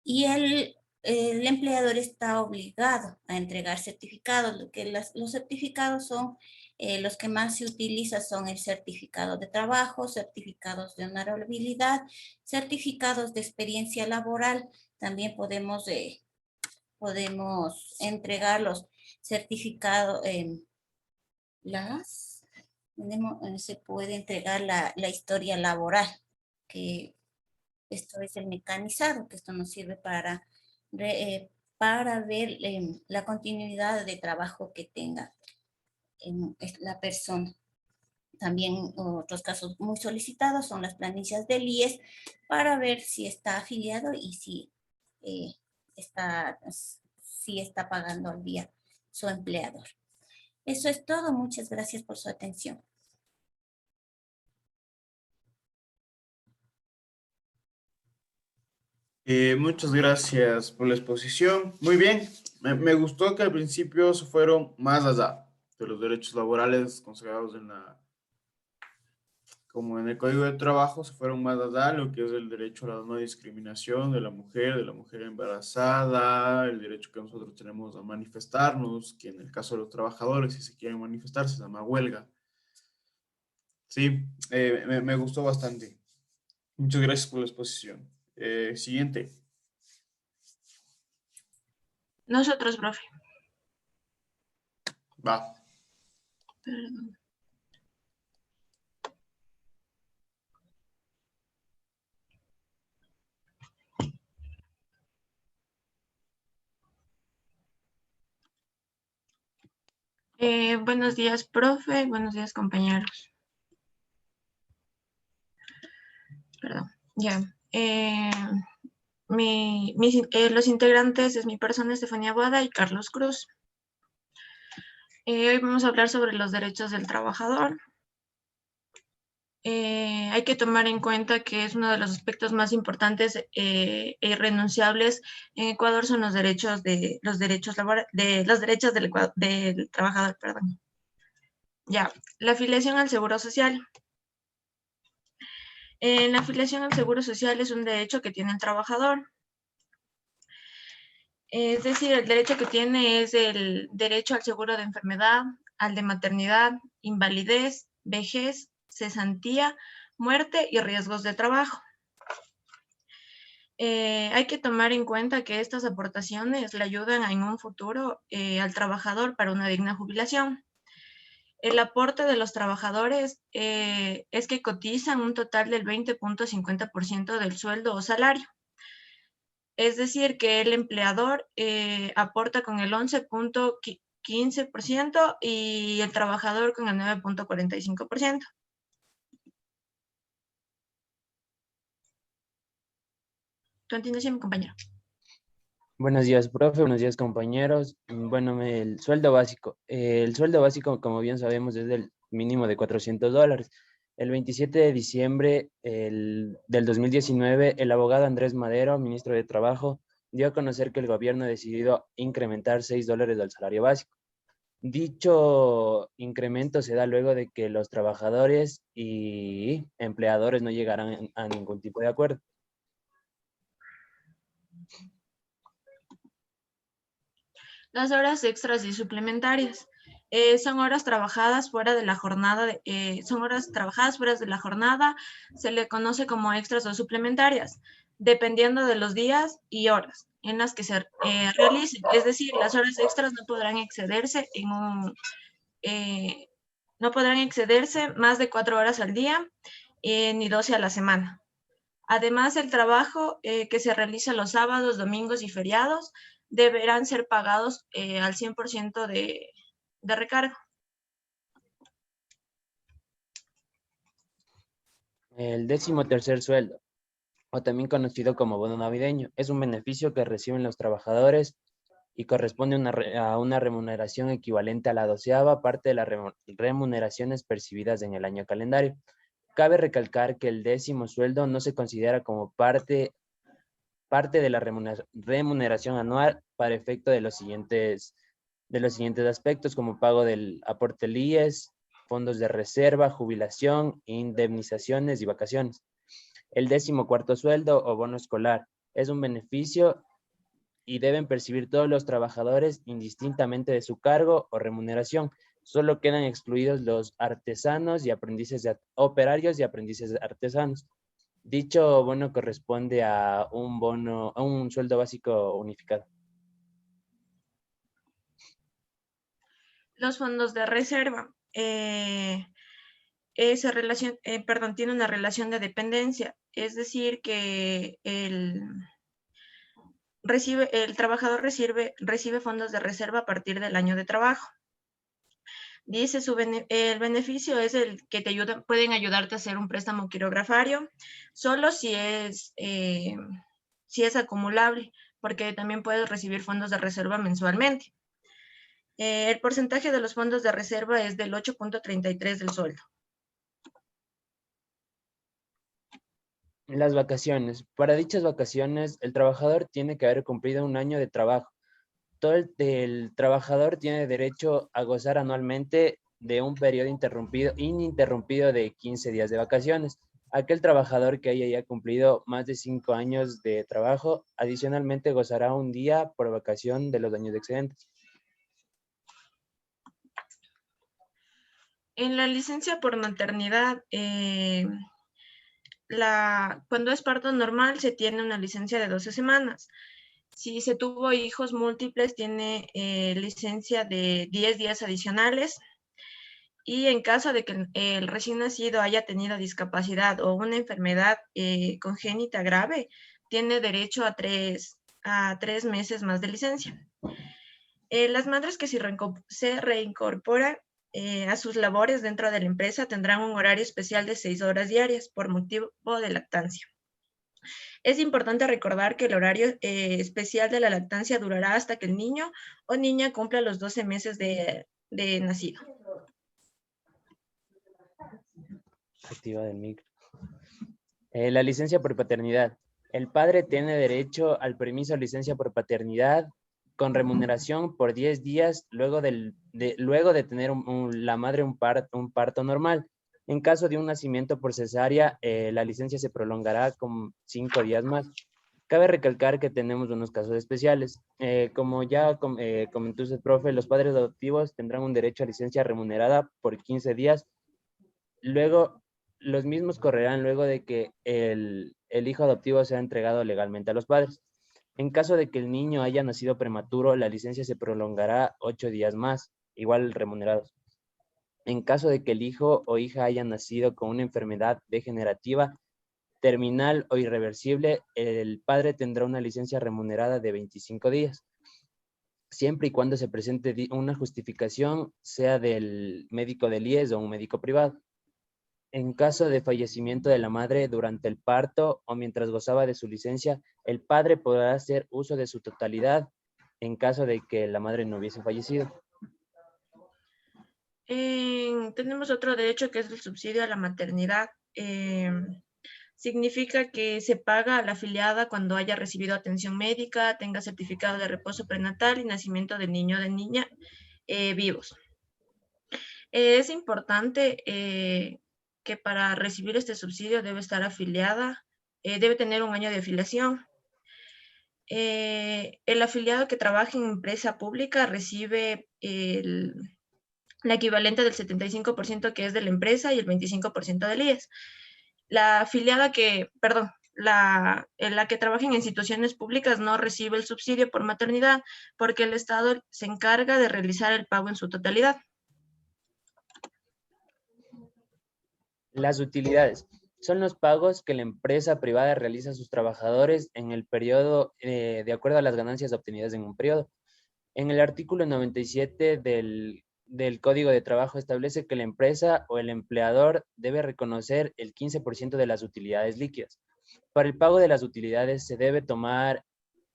y el empleador está obligado a entregar certificados. Los certificados son los que más se utilizan, son el certificado de trabajo, certificados de honorabilidad, certificados de experiencia laboral. También podemos entregar los certificados, se puede entregar la historia laboral, que esto es el mecanizado, que esto nos sirve para ver la continuidad de trabajo que tenga la persona. También otros casos muy solicitados son las planillas del IES, para ver si está afiliado y si está pagando al día su empleador. Eso es todo. Muchas gracias por su atención. Muchas gracias por la exposición. Muy bien. Me gustó que al principio se fueron más allá de los derechos laborales consagrados como en el Código de Trabajo, se fueron más allá, lo que es el derecho a la no discriminación de la mujer embarazada, el derecho que nosotros tenemos a manifestarnos, que en el caso de los trabajadores, si se quieren manifestar, se llama huelga. Sí, me gustó bastante. Muchas gracias por la exposición. Siguiente. Nosotros, profe. Va. Perdón. Buenos días, profe. Buenos días, compañeros. Perdón. Ya. Los integrantes es mi persona, Estefanía Boada y Carlos Cruz. Hoy vamos a hablar sobre los derechos del trabajador. Hay que tomar en cuenta que es uno de los aspectos más importantes e irrenunciables en Ecuador son los derechos del trabajador, perdón. Ya, la afiliación al Seguro Social. La afiliación al Seguro Social es un derecho que tiene el trabajador. Es decir, el derecho que tiene es el derecho al seguro de enfermedad, al de maternidad, invalidez, vejez, cesantía, muerte y riesgos de trabajo. Hay que tomar en cuenta que estas aportaciones le ayudan en un futuro al trabajador para una digna jubilación. El aporte de los trabajadores es que cotizan un total del 20.50% del sueldo o salario. Es decir, que el empleador aporta con el 11.15% y el trabajador con el 9.45%. Continuación, mi compañero. Buenos días, profe. Buenos días, compañeros. Bueno, el sueldo básico. El sueldo básico, como bien sabemos, es del mínimo de $400. El 27 de diciembre del 2019, el abogado Andrés Madero, ministro de Trabajo, dio a conocer que el gobierno ha decidido incrementar $6 del salario básico. Dicho incremento se da luego de que los trabajadores y empleadores no llegarán a ningún tipo de acuerdo. Las horas extras y suplementarias son horas trabajadas fuera de la jornada. Se le conoce como extras o suplementarias, dependiendo de los días y horas en las que se realicen. Es decir, las horas extras no podrán excederse más de 4 horas al día, ni 12 a la semana. Además, el trabajo que se realiza los sábados, domingos y feriados deberán ser pagados al 100% de recargo. El 13º sueldo, o también conocido como bono navideño, es un beneficio que reciben los trabajadores y corresponde a una remuneración equivalente a la 12ª parte de las remuneraciones percibidas en el año calendario. Cabe recalcar que el 10º sueldo no se considera como parte de la remuneración anual para efecto de los siguientes aspectos, como pago del aporte del IES, fondos de reserva, jubilación, indemnizaciones y vacaciones. El 14º sueldo o bono escolar es un beneficio y deben percibir todos los trabajadores indistintamente de su cargo o remuneración. Solo quedan excluidos los artesanos y operarios y aprendices artesanos. Dicho bono corresponde a un sueldo básico unificado. Los fondos de reserva tiene una relación de dependencia, es decir, que el trabajador recibe fondos de reserva a partir del año de trabajo. Dice el beneficio es el que pueden ayudarte a hacer un préstamo quirografario, solo si es acumulable, porque también puedes recibir fondos de reserva mensualmente. El porcentaje de los fondos de reserva es del 8.33 del sueldo. Las vacaciones. Para dichas vacaciones, el trabajador tiene que haber cumplido un año de trabajo. El trabajador tiene derecho a gozar anualmente de un periodo ininterrumpido de 15 días de vacaciones. Aquel trabajador que haya ya cumplido más de 5 años de trabajo, adicionalmente gozará un día por vacación de los años excedentes. En la licencia por maternidad, cuando es parto normal se tiene una licencia de 12 semanas. Si se tuvo hijos múltiples, tiene licencia de 10 días adicionales. Y en caso de que el recién nacido haya tenido discapacidad o una enfermedad congénita grave, tiene derecho a 3 meses más de licencia. Las madres que se reincorporan a sus labores dentro de la empresa tendrán un horario especial de 6 horas diarias por motivo de lactancia. Es importante recordar que el horario especial de la lactancia durará hasta que el niño o niña cumpla los 12 meses de nacido. Activa del micro. La licencia por paternidad. El padre tiene derecho al permiso de licencia por paternidad con remuneración por 10 días luego de tener la madre un parto normal. En caso de un nacimiento por cesárea, la licencia se prolongará con 5 días más. Cabe recalcar que tenemos unos casos especiales. Como ya comentó usted, profe, los padres adoptivos tendrán un derecho a licencia remunerada por 15 días. Luego, los mismos correrán luego de que el hijo adoptivo sea entregado legalmente a los padres. En caso de que el niño haya nacido prematuro, la licencia se prolongará 8 días más, igual remunerados. En caso de que el hijo o hija haya nacido con una enfermedad degenerativa, terminal o irreversible, el padre tendrá una licencia remunerada de 25 días, siempre y cuando se presente una justificación, sea del médico del IES o un médico privado. En caso de fallecimiento de la madre durante el parto o mientras gozaba de su licencia, el padre podrá hacer uso de su totalidad en caso de que la madre no hubiese fallecido. Tenemos otro derecho que es el subsidio a la maternidad. Significa que se paga a la afiliada cuando haya recibido atención médica, tenga certificado de reposo prenatal y nacimiento del niño o de niña vivos. Es importante que para recibir este subsidio debe estar afiliada, debe tener un año de afiliación. El afiliado que trabaja en empresa pública recibe la equivalente del 75% que es de la empresa y el 25% del IES. La afiliada la que trabaja en instituciones públicas no recibe el subsidio por maternidad porque el Estado se encarga de realizar el pago en su totalidad. Las utilidades son los pagos que la empresa privada realiza a sus trabajadores en el periodo de acuerdo a las ganancias obtenidas en un periodo. En el artículo 97 del Código de Trabajo establece que la empresa o el empleador debe reconocer el 15% de las utilidades líquidas. Para el pago de las utilidades se debe tomar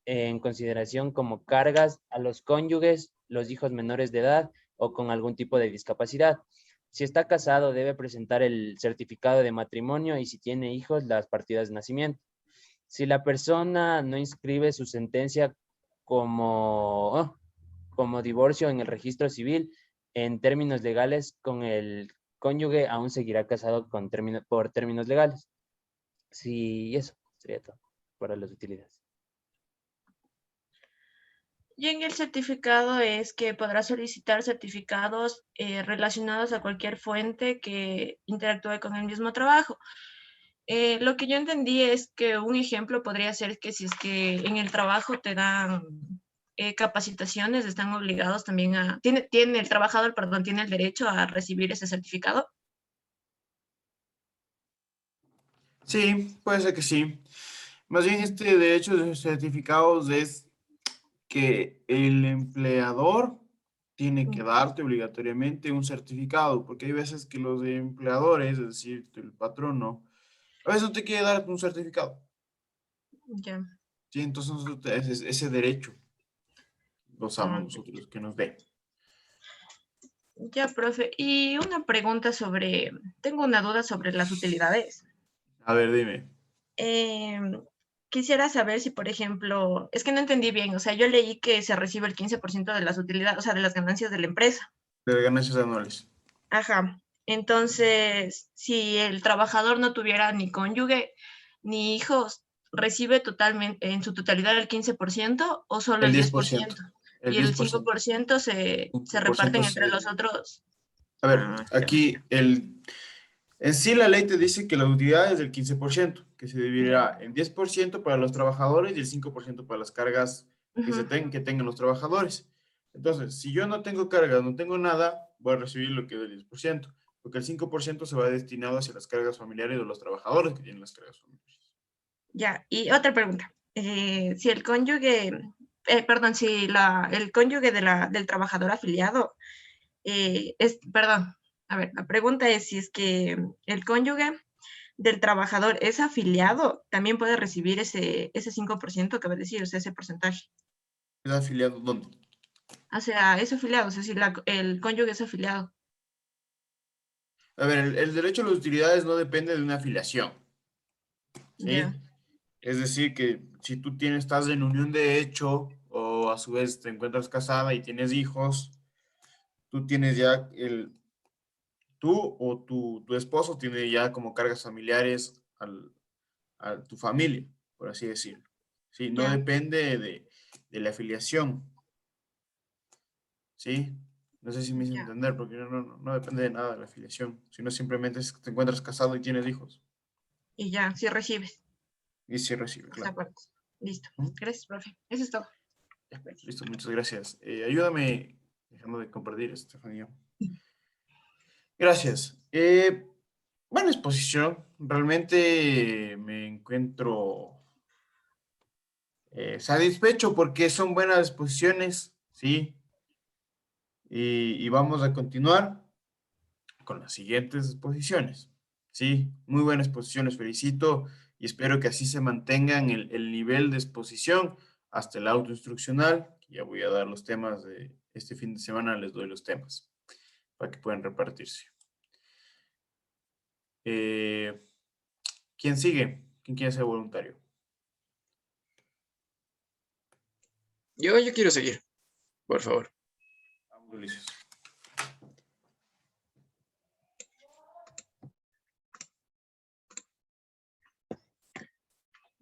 en consideración como cargas a los cónyuges, los hijos menores de edad o con algún tipo de discapacidad. Si está casado, debe presentar el certificado de matrimonio y si tiene hijos, las partidas de nacimiento. Si la persona no inscribe su sentencia como divorcio en el registro civil, en términos legales, con el cónyuge aún seguirá casado por términos legales. Sí, eso sería todo para las utilidades. Y en el certificado es que podrá solicitar certificados relacionados a cualquier fuente que interactúe con el mismo trabajo. Lo que yo entendí es que un ejemplo podría ser que si es que en el trabajo te dan capacitaciones, están obligados también el trabajador tiene el derecho a recibir ese certificado. Sí, puede ser que sí. Más bien este derecho de certificados es que el empleador tiene que darte obligatoriamente un certificado, porque hay veces que los empleadores, es decir, el patrono, a veces no te quiere dar un certificado. Ya. Sí, entonces nosotros, ese derecho lo sabemos nosotros que nos dé. Ya, profe. Y una pregunta tengo una duda sobre las utilidades. A ver, dime. Quisiera saber si, por ejemplo, es que no entendí bien, o sea, yo leí que se recibe el 15% de las utilidades, o sea, de las ganancias de la empresa. De las ganancias anuales. Ajá. Entonces, si el trabajador no tuviera ni cónyuge ni hijos, ¿recibe totalmente, en su totalidad el 15% o solo el 10%? Y el 5% se reparten entre los otros. A ver, aquí En sí, la ley te dice que la utilidad es del 15%, que se dividirá en 10% para los trabajadores y el 5% para las cargas que tengan los trabajadores. Entonces, si yo no tengo cargas, no tengo nada, voy a recibir lo que es el 10%, porque el 5% se va destinado hacia las cargas familiares de los trabajadores que tienen las cargas familiares. Ya, y otra pregunta. Si el cónyuge, perdón, si el cónyuge del trabajador afiliado perdón, a ver, la pregunta es si es que el cónyuge del trabajador es afiliado, también puede recibir ese 5% que va a decir, o sea, ese porcentaje. ¿Es afiliado dónde? O sea, es afiliado, o sea, si el cónyuge es afiliado. A ver, el derecho a las utilidades no depende de una afiliación, ¿sí? Ya. Es decir, que si tú estás en unión de hecho o a su vez te encuentras casada y tienes hijos, tú tienes ya tú o tu esposo tiene ya como cargas familiares a tu familia, por así decirlo. Sí, no Ya. depende de la afiliación. ¿Sí? No sé si me hice Ya. entender, porque no depende de nada de la afiliación, sino simplemente es que te encuentras casado y tienes hijos. Y ya, si recibes. Y sí recibe, Hasta claro. Listo. Gracias, profe. Eso es todo. Ya, listo, muchas gracias. Ayúdame dejando de compartir, Estefanía. Gracias. Buena exposición. Realmente me encuentro satisfecho porque son buenas exposiciones, ¿sí? Y vamos a continuar con las siguientes exposiciones, ¿sí? Muy buenas exposiciones, felicito y espero que así se mantengan el nivel de exposición hasta el autoinstruccional. Ya voy a dar los temas de este fin de semana, les doy los temas para que puedan repartirse. ¿Quién sigue? ¿Quién quiere ser voluntario? Yo quiero seguir, por favor. Vamos, Ulises.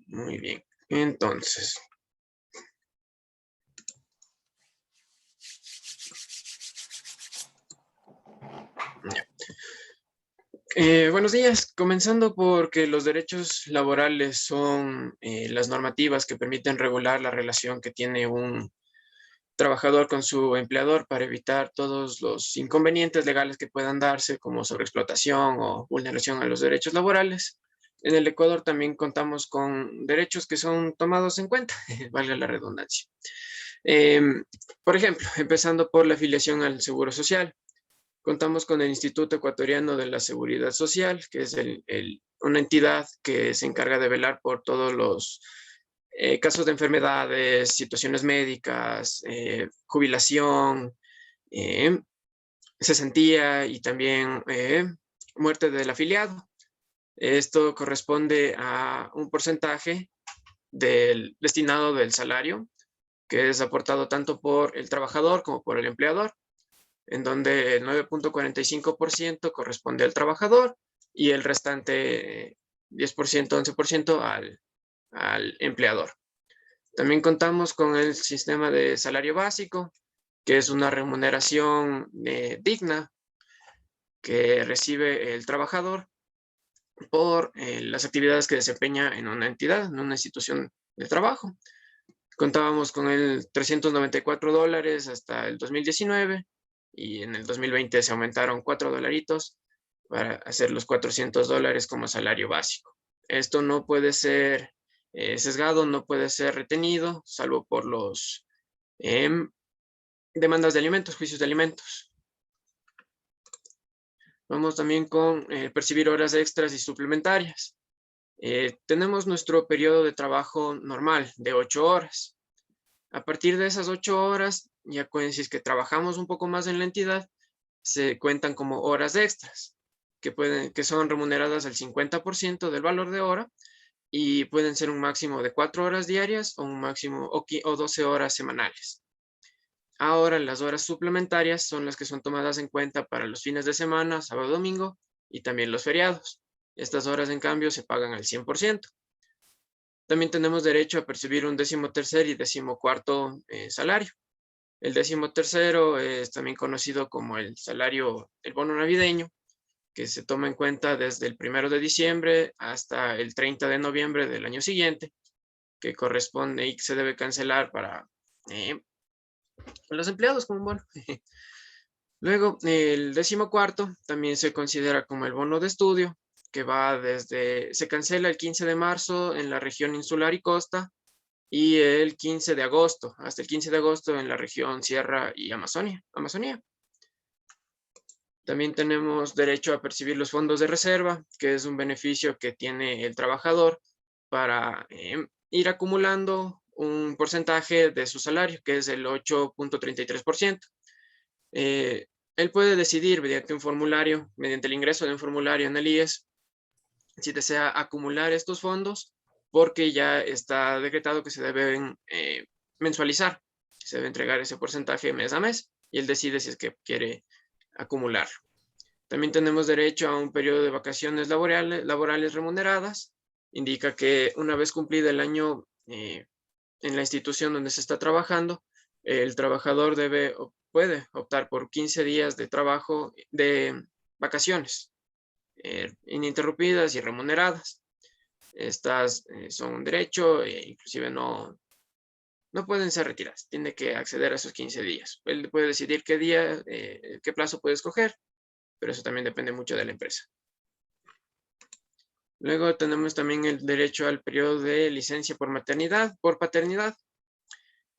Muy bien. Entonces. Buenos días. Comenzando porque los derechos laborales son las normativas que permiten regular la relación que tiene un trabajador con su empleador para evitar todos los inconvenientes legales que puedan darse, como sobreexplotación o vulneración a los derechos laborales. En el Ecuador también contamos con derechos que son tomados en cuenta, valga la redundancia. Por ejemplo, empezando por la afiliación al Seguro Social. Contamos con el Instituto Ecuatoriano de la Seguridad Social, que es una entidad que se encarga de velar por todos los casos de enfermedades, situaciones médicas, jubilación, cesantía y también muerte del afiliado. Esto corresponde a un porcentaje destinado del salario, que es aportado tanto por el trabajador como por el empleador, en donde el 9.45% corresponde al trabajador y el restante 10%, 11% al empleador. También contamos con el sistema de salario básico, que es una remuneración digna que recibe el trabajador por las actividades que desempeña en una entidad, en una institución de trabajo. Contábamos con el $394 hasta el 2019 y en el 2020 se aumentaron $4 para hacer los $400 como salario básico. Esto no puede ser sesgado, no puede ser retenido, salvo por los demandas de alimentos, juicios de alimentos. Vamos también con percibir horas extras y suplementarias. Tenemos nuestro periodo de trabajo normal de 8 horas. A partir de esas 8 horas, ya si es que trabajamos un poco más en la entidad, se cuentan como horas extras, que son remuneradas al 50% del valor de hora y pueden ser un máximo de 4 horas diarias o un máximo o 12 horas semanales. Ahora las horas suplementarias son las que son tomadas en cuenta para los fines de semana, sábado, domingo y también los feriados. Estas horas en cambio se pagan al 100%. También tenemos derecho a percibir un 13º y 14º salario. El 13º es también conocido como el salario, el bono navideño, que se toma en cuenta desde el 1 de diciembre hasta el 30 de noviembre del año siguiente, que corresponde y que se debe cancelar para los empleados como bono. Luego, el 14º también se considera como el bono de estudio, que va se cancela el 15 de marzo en la región insular y costa, y el 15 de agosto, hasta el 15 de agosto en la región Sierra y Amazonía. También tenemos derecho a percibir los fondos de reserva, que es un beneficio que tiene el trabajador para ir acumulando un porcentaje de su salario, que es el 8.33%. Él puede decidir mediante un formulario, mediante el ingreso de un formulario en el IES, si desea acumular estos fondos, porque ya está decretado que se deben mensualizar, se debe entregar ese porcentaje mes a mes, y él decide si es que quiere acumularlo. También tenemos derecho a un periodo de vacaciones laborales remuneradas. Indica que una vez cumplido el año en la institución donde se está trabajando, el trabajador puede optar por 15 días de trabajo, de vacaciones ininterrumpidas y remuneradas. Estas son un derecho e inclusive no pueden ser retiradas. Tiene que acceder a esos 15 días. Él puede decidir qué día, qué plazo puede escoger, pero eso también depende mucho de la empresa. Luego tenemos también el derecho al periodo de licencia por paternidad.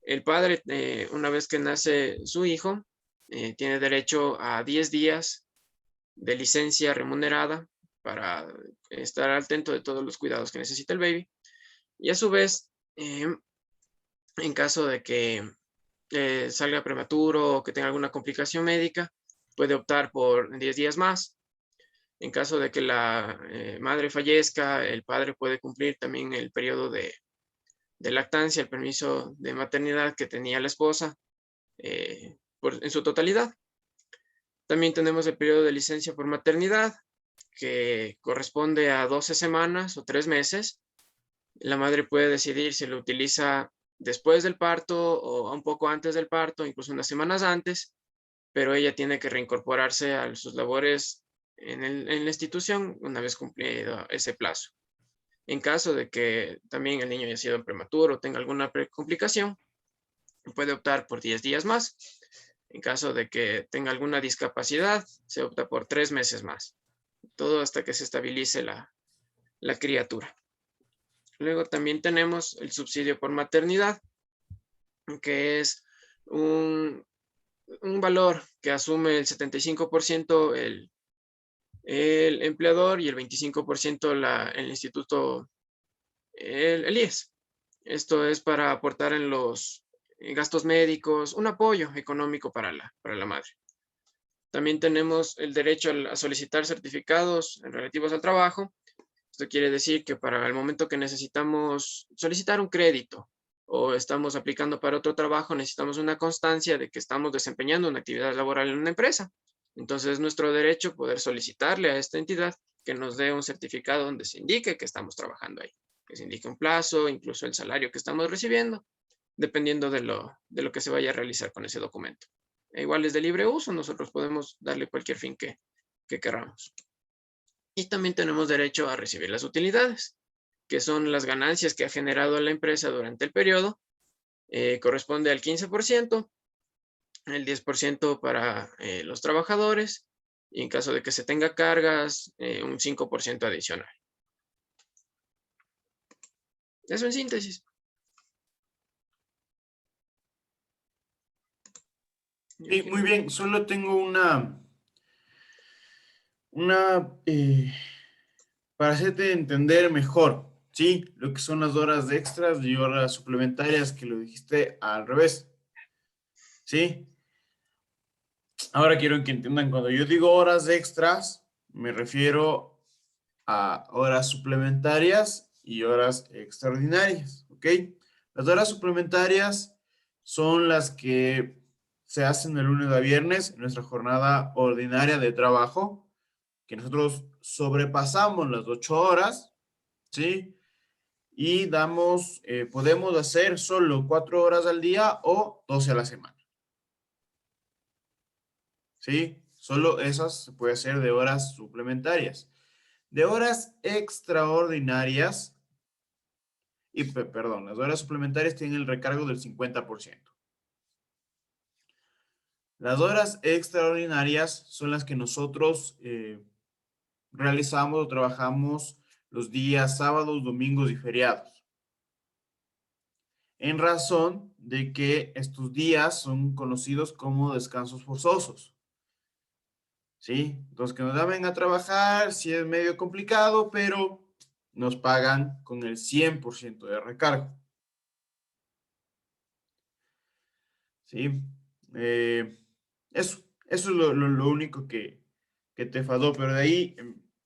El padre, una vez que nace su hijo, tiene derecho a 10 días de licencia remunerada para estar al tanto de todos los cuidados que necesita el baby. Y a su vez, en caso de que salga prematuro o que tenga alguna complicación médica, puede optar por 10 días más. En caso de que la madre fallezca, el padre puede cumplir también el periodo de lactancia, el permiso de maternidad que tenía la esposa en su totalidad. También tenemos el periodo de licencia por maternidad, que corresponde a 12 semanas o 3 meses. La madre puede decidir si lo utiliza después del parto o un poco antes del parto, incluso unas semanas antes, pero ella tiene que reincorporarse a sus labores en la institución una vez cumplido ese plazo. En caso de que también el niño haya sido prematuro o tenga alguna complicación, puede optar por 10 días más. En caso de que tenga alguna discapacidad, se opta por 3 meses más. Todo hasta que se estabilice la criatura. Luego también tenemos el subsidio por maternidad, que es un valor que asume el 75% el empleador y el 25% el instituto, el IES. Esto es para aportar en los gastos médicos, un apoyo económico para la madre. También tenemos el derecho a solicitar certificados relativos al trabajo. Esto quiere decir que para el momento que necesitamos solicitar un crédito o estamos aplicando para otro trabajo, necesitamos una constancia de que estamos desempeñando una actividad laboral en una empresa. Entonces es nuestro derecho poder solicitarle a esta entidad que nos dé un certificado donde se indique que estamos trabajando ahí, que se indique un plazo, incluso el salario que estamos recibiendo, dependiendo de lo que se vaya a realizar con ese documento. Igual es de libre uso, nosotros podemos darle cualquier fin que queramos. Y también tenemos derecho a recibir las utilidades, que son las ganancias que ha generado la empresa durante el periodo. Corresponde al 15%, el 10% para los trabajadores, y en caso de que se tenga cargas, un 5% adicional. Eso en síntesis. Sí, muy bien. Solo tengo para hacerte entender mejor, ¿sí? Lo que son las horas extras y horas suplementarias, que lo dijiste al revés, ¿sí? Ahora quiero que entiendan, cuando yo digo horas extras, me refiero a horas suplementarias y horas extraordinarias, ¿ok? Las horas suplementarias son las que se hacen de lunes a viernes en nuestra jornada ordinaria de trabajo, que nosotros sobrepasamos las 8 horas, ¿sí? Y podemos hacer solo 4 horas al día o 12 a la semana. ¿Sí? Solo esas se puede hacer de horas suplementarias. De horas extraordinarias, perdón, las horas suplementarias tienen el recargo del 50%. Las horas extraordinarias son las que nosotros realizamos o trabajamos los días sábados, domingos y feriados. En razón de que estos días son conocidos como descansos forzosos. ¿Sí? Los que nos llamen a trabajar, sí es medio complicado, pero nos pagan con el 100% de recargo. ¿Sí? Eso es lo único que te faltó, pero de ahí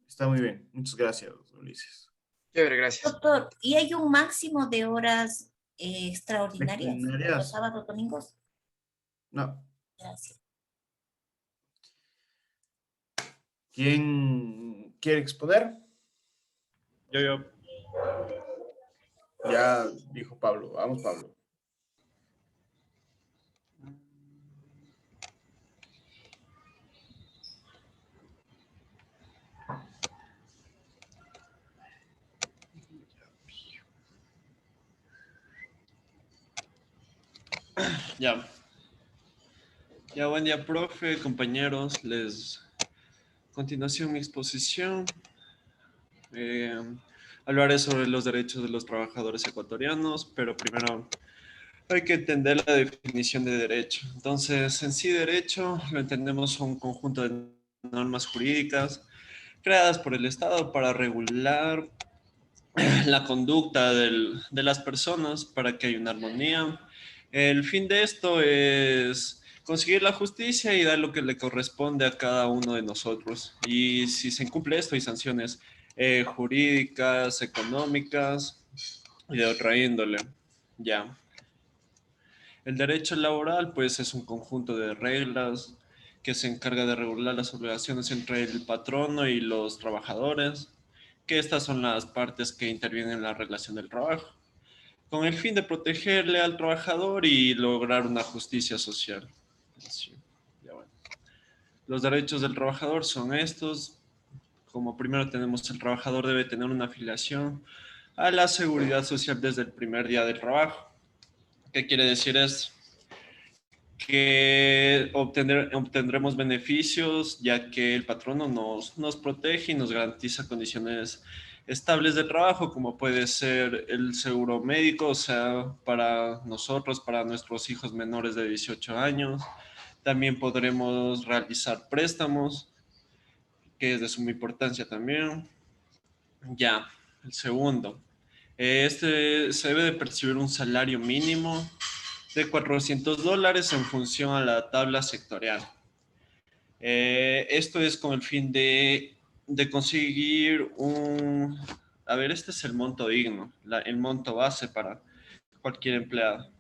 está muy bien. Muchas gracias, Ulises. Chévere, gracias. Doctor, ¿y hay un máximo de horas extraordinarias los Extraordinarias. sábados, domingos? No. Gracias. ¿Quién quiere exponer? Yo. Ya dijo Pablo. Vamos, Pablo. Ya. Ya, buen día, profe, compañeros. Continuación mi exposición. Hablaré sobre los derechos de los trabajadores ecuatorianos, pero primero hay que entender la definición de derecho. Entonces, en sí, derecho lo entendemos como un conjunto de normas jurídicas creadas por el Estado para regular la conducta de las personas para que haya una armonía. El fin de esto es conseguir la justicia y dar lo que le corresponde a cada uno de nosotros. Y si se incumple esto, hay sanciones jurídicas, económicas y de otra índole. Ya. El derecho laboral, pues, es un conjunto de reglas que se encarga de regular las obligaciones entre el patrono y los trabajadores, que estas son las partes que intervienen en la relación del trabajo, con el fin de protegerle al trabajador y lograr una justicia social. Sí, ya bueno. Los derechos del trabajador son estos. Como primero tenemos, el trabajador debe tener una afiliación a la seguridad social desde el primer día del trabajo. ¿Qué quiere decir esto? Que obtendremos beneficios ya que el patrono nos protege y nos garantiza condiciones estables de trabajo, como puede ser el seguro médico, o sea, para nosotros, para nuestros hijos menores de 18 años. También podremos realizar préstamos, que es de suma importancia también. Ya, el segundo. Este se debe de percibir un salario mínimo de $400 en función a la tabla sectorial. Esto es con el fin de conseguir un... A ver, este es el monto digno, el monto base para cualquier empleado.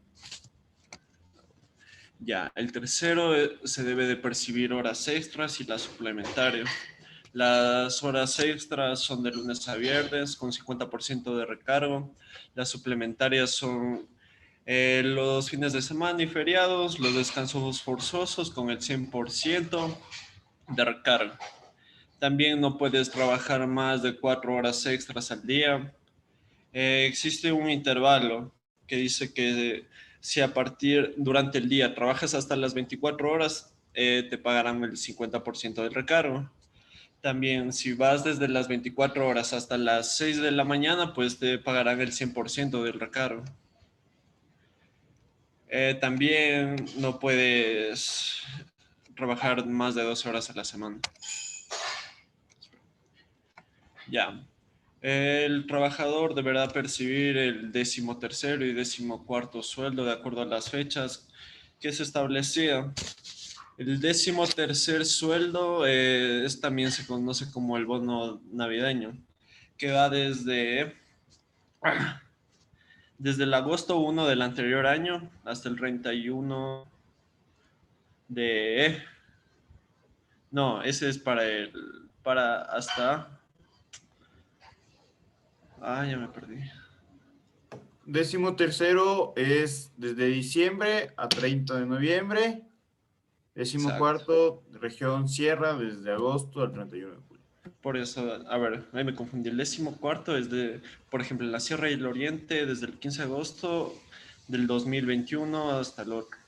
Ya, el tercero se debe de percibir horas extras y las suplementarias. Las horas extras son de lunes a viernes con 50% de recargo. Las suplementarias son los fines de semana y feriados, los descansos forzosos con el 100% de recarga. También no puedes trabajar más de 4 horas extras al día. Existe un intervalo que dice que si a partir durante el día trabajas hasta las 24 horas, te pagarán el 50% del recargo. También si vas desde las 24 horas hasta las 6 de la mañana, pues te pagarán el 100% del recargo. También no puedes trabajar más de 12 horas a la semana. Ya. El trabajador deberá percibir el 13º y 14º sueldo de acuerdo a las fechas que se establecían. El 13º sueldo también se conoce como el bono navideño, que va desde el agosto 1 del anterior año hasta el 31 de... No, ese es para hasta... ya me perdí. 13º es desde diciembre a 30 de noviembre. 14º, región Sierra, desde agosto al 31 de julio. Por eso, a ver, ahí me confundí. El 14º es de, por ejemplo, la Sierra y el Oriente, desde el 15 de agosto del 2021 hasta el otro.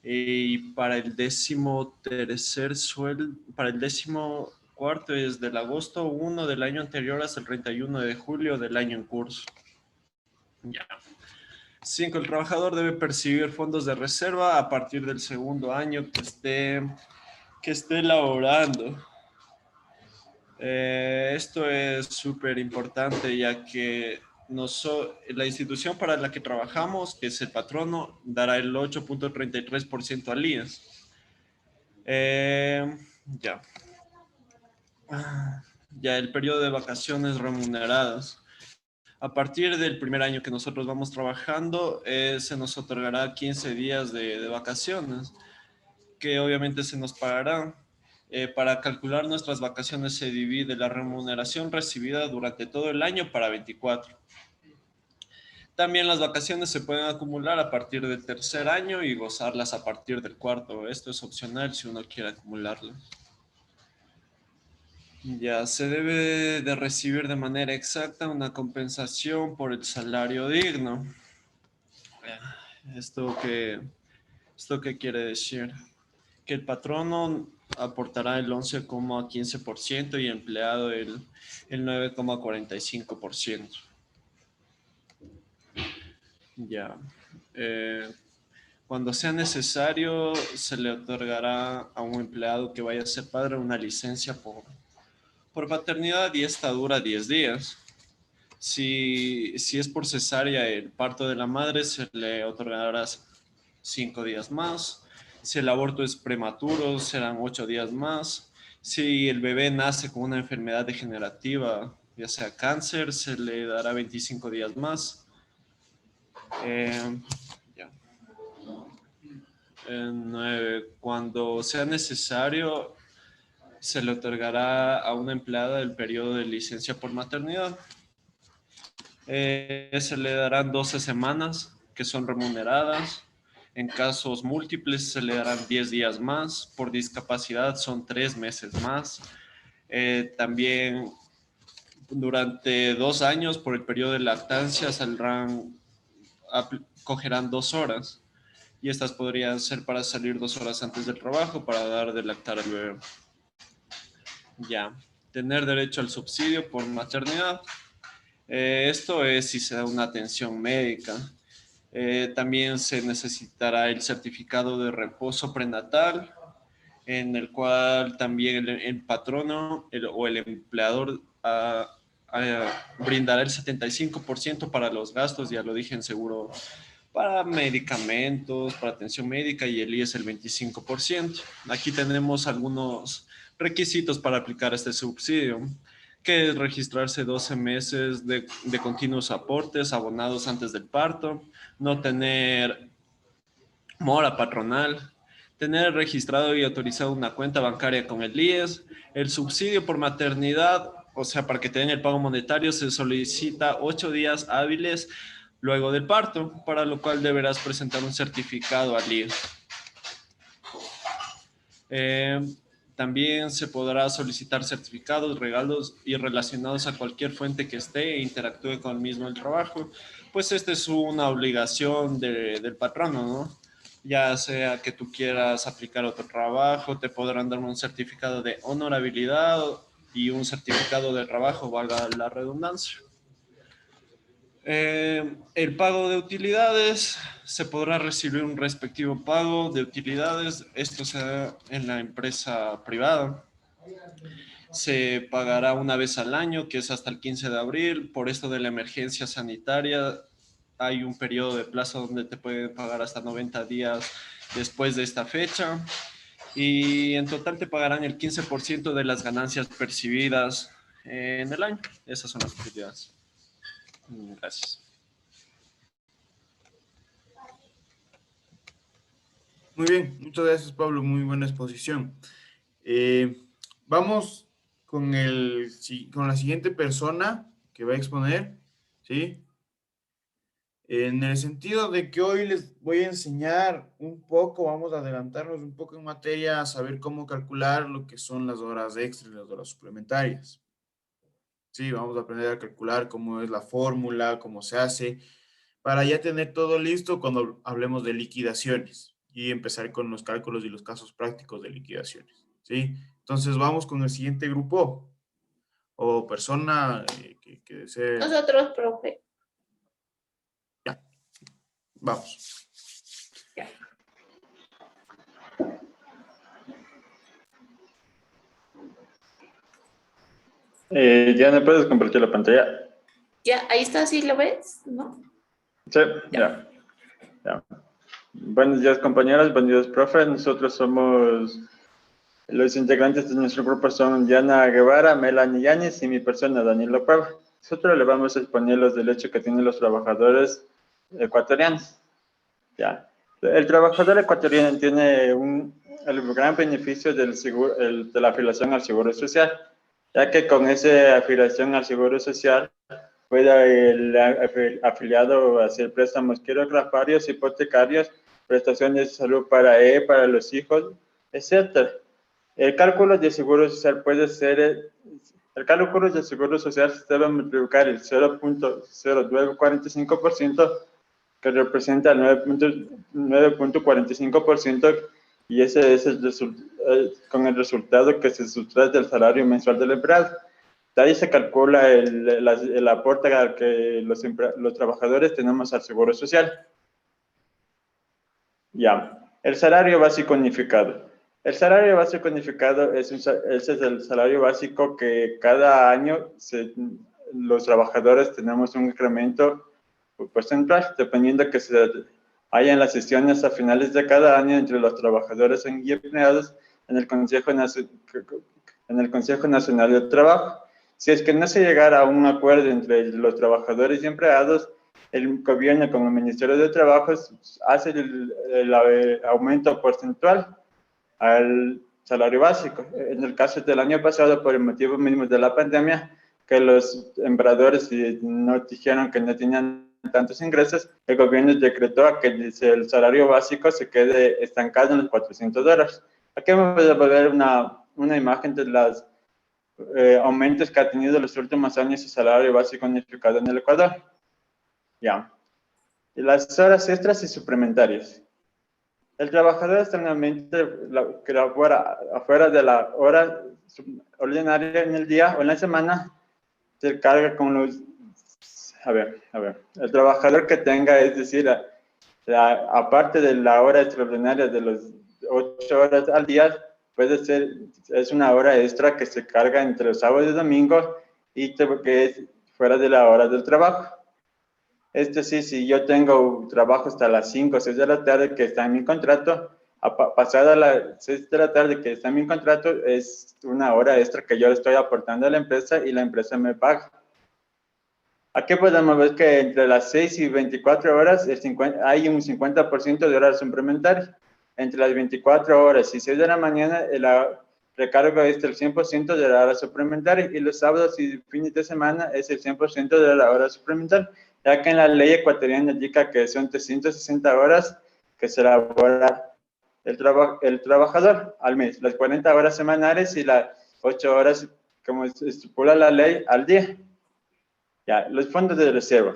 Y para el 13º sueldo, para el 14º es del agosto 1 del año anterior hasta el 31 de julio del año en curso. Ya. 5. El trabajador debe percibir fondos de reserva a partir del segundo año que esté laborando. Esto es súper importante, ya que la institución para la que trabajamos, que es el patrono, dará el 8.33% al IES. Ya. Ya el periodo de vacaciones remuneradas. A partir del primer año que nosotros vamos trabajando, se nos otorgará 15 días de vacaciones, que obviamente se nos pagarán. Para calcular nuestras vacaciones se divide la remuneración recibida durante todo el año para 24. También las vacaciones se pueden acumular a partir del tercer año y gozarlas a partir del cuarto. Esto es opcional si uno quiere acumularlas. Ya, se debe de recibir de manera exacta una compensación por el salario digno. ¿Esto qué quiere decir? Que el patrono aportará el 11,15% y el empleado el 9,45%. Ya. Cuando sea necesario, se le otorgará a un empleado que vaya a ser padre una licencia por paternidad y esta dura 10 días. Si es por cesárea el parto de la madre, se le otorgará 5 días más. Si el aborto es prematuro, serán 8 días más. Si el bebé nace con una enfermedad degenerativa, ya sea cáncer, se le dará 25 días más. 9. Cuando sea necesario, se le otorgará a una empleada el periodo de licencia por maternidad. Se le darán 12 semanas que son remuneradas. En casos múltiples se le darán 10 días más. Por discapacidad son 3 meses más. También durante 2 años por el periodo de lactancia cogerán 2 horas. Y estas podrían ser para salir 2 horas antes del trabajo para dar de lactar al bebé. Ya, tener derecho al subsidio por maternidad. Esto es si se da una atención médica. También se necesitará el certificado de reposo prenatal, en el cual también el patrono o el empleador brindará el 75% para los gastos, ya lo dije, en seguro para medicamentos, para atención médica, y el IES el 25%. Aquí tenemos algunos requisitos para aplicar este subsidio, que es registrarse 12 meses de continuos aportes abonados antes del parto, no tener mora patronal, tener registrado y autorizado una cuenta bancaria con el IES. El subsidio por maternidad, o sea, para que te den el pago monetario, se solicita 8 días hábiles luego del parto, para lo cual deberás presentar un certificado al IES. También se podrá solicitar certificados, regalos y relacionados a cualquier fuente que esté e interactúe con el mismo el trabajo. Pues esta es una obligación del patrono, ¿no? Ya sea que tú quieras aplicar otro trabajo, te podrán dar un certificado de honorabilidad y un certificado de trabajo, valga la redundancia. El pago de utilidades, se podrá recibir un respectivo pago de utilidades. Esto se da en la empresa privada. Se pagará una vez al año, que es hasta el 15 de abril. Por esto de la emergencia sanitaria, hay un periodo de plazo donde te pueden pagar hasta 90 días después de esta fecha. Y en total te pagarán el 15% de las ganancias percibidas en el año. Esas son las utilidades. Gracias. Muy bien, muchas gracias, Pablo. Muy buena exposición. Vamos con la siguiente persona que va a exponer, ¿sí? en el sentido de que hoy les voy a enseñar un poco, vamos a adelantarnos un poco en materia, a saber cómo calcular lo que son las horas extras y las horas suplementarias. Sí, vamos a aprender a calcular cómo es la fórmula, cómo se hace, para ya tener todo listo cuando hablemos de liquidaciones y empezar con los cálculos y los casos prácticos de liquidaciones. ¿Sí? Entonces vamos con el siguiente grupo o persona que desee. Nosotros, profe. Vamos. Ya. Diana, ¿puedes compartir la pantalla? Ya, ahí está, ¿sí lo ves? ¿No? Sí, ya. Buenos días, compañeras, buenos días, profe. Nosotros somos, los integrantes de nuestro grupo son Diana Guevara, Melanie Yáñez y mi persona, Danilo Pava. Nosotros le vamos a exponer los derechos que tienen los trabajadores ecuatorianos. Ya. El trabajador ecuatoriano tiene el gran beneficio de la afiliación al Seguro Social, ya que con esa afiliación al Seguro Social puede el afiliado hacer préstamos quirografarios, hipotecarios, prestaciones de salud para los hijos, etc. El cálculo de Seguro Social el cálculo de Seguro Social se debe multiplicar el 0.0945%, que representa el 9.45%, y ese es con el resultado que se sustrae del salario mensual del empleado. De ahí se calcula el aporte que los trabajadores tenemos al Seguro Social. Ya, el salario básico unificado. El salario básico unificado ese es el salario básico que cada año los trabajadores tenemos un incremento porcentual, dependiendo que se hayan las sesiones a finales de cada año entre los trabajadores y empleados en el Consejo Nacional del Trabajo. Si es que no se llegara a un acuerdo entre los trabajadores y empleados, el gobierno con el Ministerio de Trabajo hace el aumento porcentual al salario básico. En el caso del año pasado, por el motivo mismo de la pandemia, que los empleadores no dijeron que no tenían tantos ingresos, el gobierno decretó a que el salario básico se quede estancado en los $400. Aquí vamos a ver una imagen de los aumentos que ha tenido en los últimos años el salario básico unificado en el Ecuador. Ya. Y las horas extras y suplementarias. El trabajador externamente que labora afuera de la hora ordinaria en el día o en la semana se carga con los... A ver. El trabajador que tenga, es decir, aparte de la hora extraordinaria de las 8 horas al día, es una hora extra que se carga entre los sábados y domingos y que es fuera de la hora del trabajo. Sí, si yo tengo trabajo hasta las 5 o 6 de la tarde que está en mi contrato, pasada las 6 de la tarde que está en mi contrato, es una hora extra que yo estoy aportando a la empresa y la empresa me paga. Aquí podemos ver que entre las 6 y 24 horas hay un 50% de horas suplementarias. Entre las 24 horas y 6 de la mañana, el recargo es el 100% de la hora suplementaria, y los sábados y fines de semana es el 100% de la hora suplementaria, ya que en la ley ecuatoriana indica que son 360 horas que se elabora el trabajador al mes, las 40 horas semanales y las 8 horas, como estipula la ley, al día. Ya, los fondos de reserva.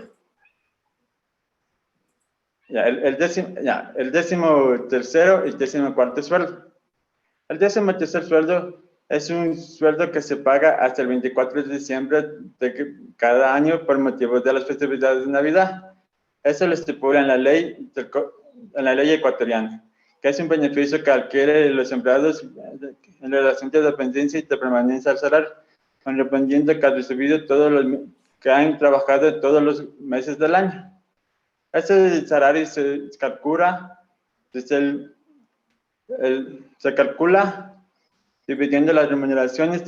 Ya, el 13º y 14º sueldo. El 13º sueldo es un sueldo que se paga hasta el 24 de diciembre de cada año por motivo de las festividades de Navidad. Eso lo estipula en la ley ecuatoriana, que es un beneficio que adquieren los empleados en relación de dependencia y de permanencia al salario, correspondiendo que han recibido que han trabajado todos los meses del año. Ese salario se calcula dividiendo las remuneraciones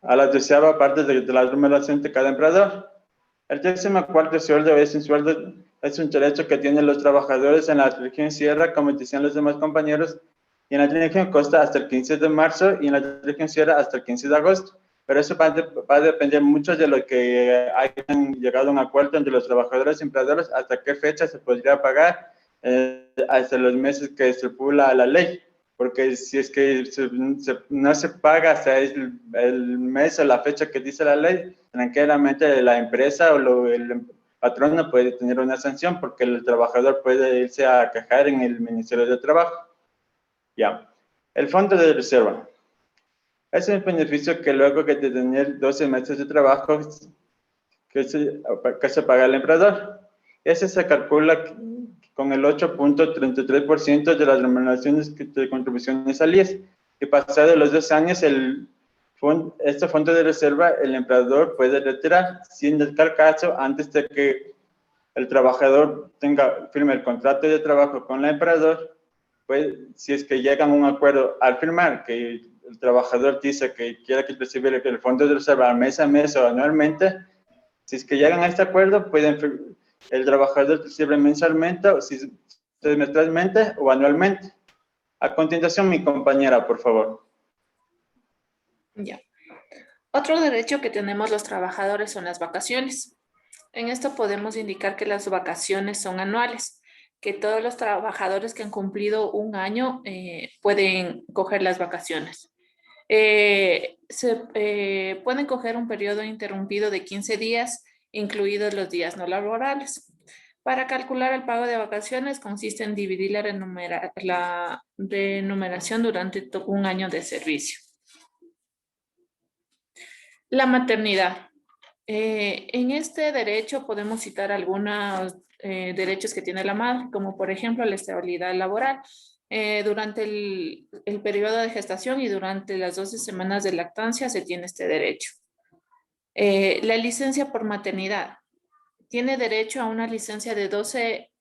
a la 12ª parte de la remuneración de cada empleador. El 14º sueldo es un derecho que tienen los trabajadores en la región Sierra, como decían los demás compañeros, y en la región Costa hasta el 15 de marzo y en la región Sierra hasta el 15 de agosto. pero eso va a depender mucho de lo que hayan llegado a un acuerdo entre los trabajadores y empleadores, hasta qué fecha se podría pagar, hasta los meses que estipula la ley, porque si es que no se paga hasta el mes o la fecha que dice la ley, tranquilamente la empresa o el patrono puede tener una sanción porque el trabajador puede irse a quejar en el Ministerio de Trabajo. Ya. El fondo de reserva. Es un beneficio que luego de tener 12 meses de trabajo que se paga al empleador. Ese se calcula con el 8.33% de las remuneraciones de contribuciones al IES. Y pasado los 2 años, este fondo de reserva el empleador puede retirar, sin en tal caso, antes de que el trabajador firme el contrato de trabajo con el empleador, pues si es que llegan a un acuerdo al firmar que el trabajador dice que quiere que reciba el fondo de reserva mes a mes o anualmente, si es que llegan a este acuerdo, el trabajador recibe mensualmente, o semestralmente o anualmente. A continuación, mi compañera, por favor. Ya. Otro derecho que tenemos los trabajadores son las vacaciones. En esto podemos indicar que las vacaciones son anuales, que todos los trabajadores que han cumplido un año pueden coger las vacaciones. Pueden coger un periodo interrumpido de 15 días, incluidos los días no laborales. Para calcular el pago de vacaciones consiste en dividir la remuneración durante un año de servicio. La maternidad. En este derecho podemos citar algunos derechos que tiene la madre, como por ejemplo la estabilidad laboral durante el periodo de gestación y durante las 12 semanas de lactancia se tiene este derecho. La licencia por maternidad. Tiene derecho a una licencia de 12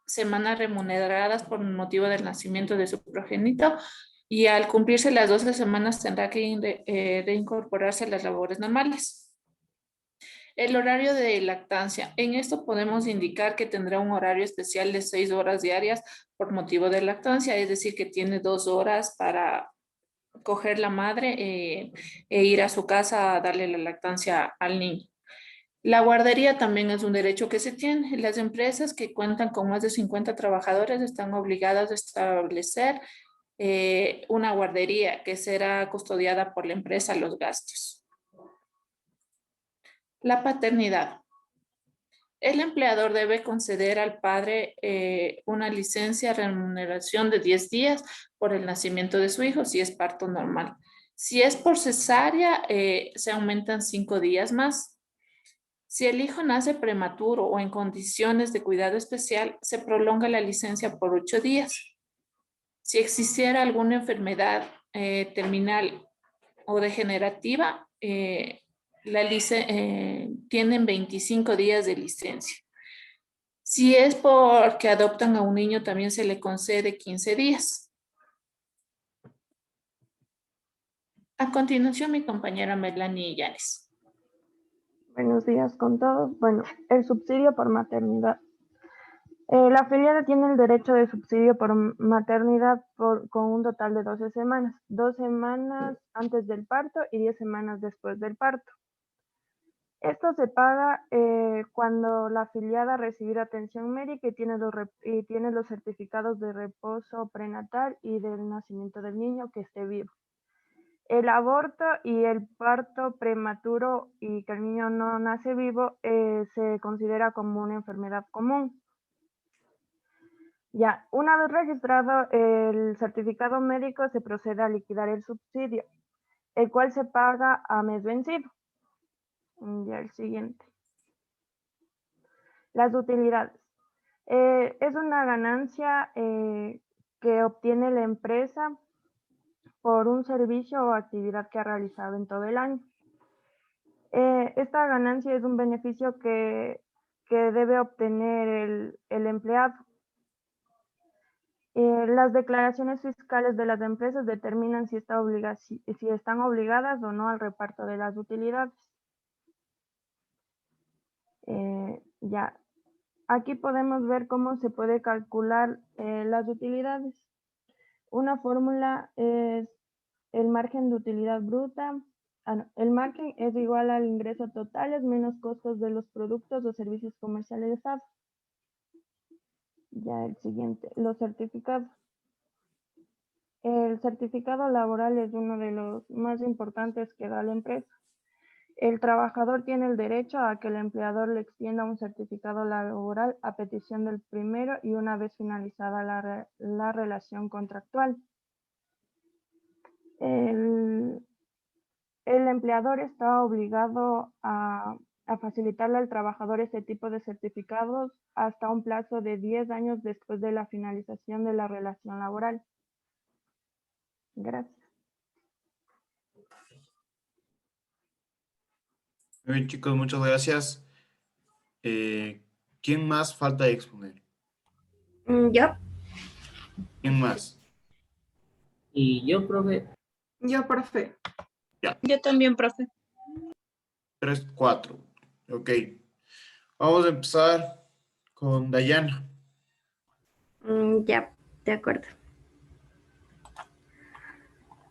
semanas remuneradas por motivo del nacimiento de su progenitor y al cumplirse las 12 semanas tendrá que reincorporarse a las labores normales. El horario de lactancia. En esto podemos indicar que tendrá un horario especial de 6 horas diarias por motivo de lactancia, es decir, que tiene 2 horas para coger la madre e ir a su casa a darle la lactancia al niño. La guardería también es un derecho que se tiene. Las empresas que cuentan con más de 50 trabajadores están obligadas a establecer una guardería que será custodiada por la empresa los gastos. La paternidad. El empleador debe conceder al padre una licencia de remuneración de 10 días por el nacimiento de su hijo si es parto normal. Si es por cesárea, se aumentan 5 días más. Si el hijo nace prematuro o en condiciones de cuidado especial, se prolonga la licencia por 8 días. Si existiera alguna enfermedad terminal o degenerativa, tienen 25 días de licencia. Si es porque adoptan a un niño, también se le concede 15 días. A continuación, mi compañera Melanie Yanes. Buenos días con todos. Bueno, el subsidio por maternidad. La afiliada tiene el derecho de subsidio por maternidad con un total de 12 semanas. 2 semanas antes del parto y 10 semanas después del parto. Esto se paga cuando la afiliada recibirá atención médica y tiene los certificados de reposo prenatal y del nacimiento del niño que esté vivo. El aborto y el parto prematuro y que el niño no nace vivo se considera como una enfermedad común. Ya, una vez registrado el certificado médico se procede a liquidar el subsidio, el cual se paga a mes vencido. Ya el siguiente. Las utilidades. Es una ganancia que obtiene la empresa por un servicio o actividad que ha realizado en todo el año. Esta ganancia es un beneficio que debe obtener el empleado. Las declaraciones fiscales de las empresas determinan si están obligadas o no al reparto de las utilidades. Ya. Aquí podemos ver cómo se puede calcular las utilidades. Una fórmula es el margen de utilidad bruta el margen es igual al ingreso totales menos costos de los productos o servicios comercializados. Ya el siguiente, los certificados. El certificado laboral es uno de los más importantes que da la empresa. El trabajador tiene el derecho a que el empleador le extienda un certificado laboral a petición del primero y una vez finalizada la relación contractual. El empleador está obligado a facilitarle al trabajador este tipo de certificados hasta un plazo de 10 años después de la finalización de la relación laboral. Gracias. Muy bien, chicos, muchas gracias. ¿Quién más falta de exponer? Yo. ¿Quién más? Y yo, profe. Yo, profe. Ya. Yo también, profe. 3, 4. Ok. Vamos a empezar con Dayana. Ya, de acuerdo.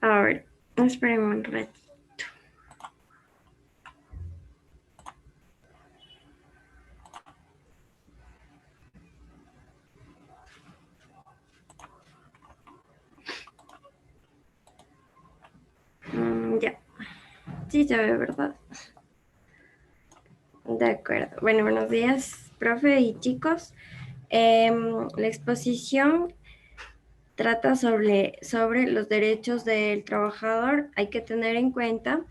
A ver, espérenme un ratito. Ya. Sí se ve, ¿verdad? De acuerdo. Bueno, buenos días, profe y chicos. La exposición trata sobre los derechos del trabajador. Hay que tener en cuenta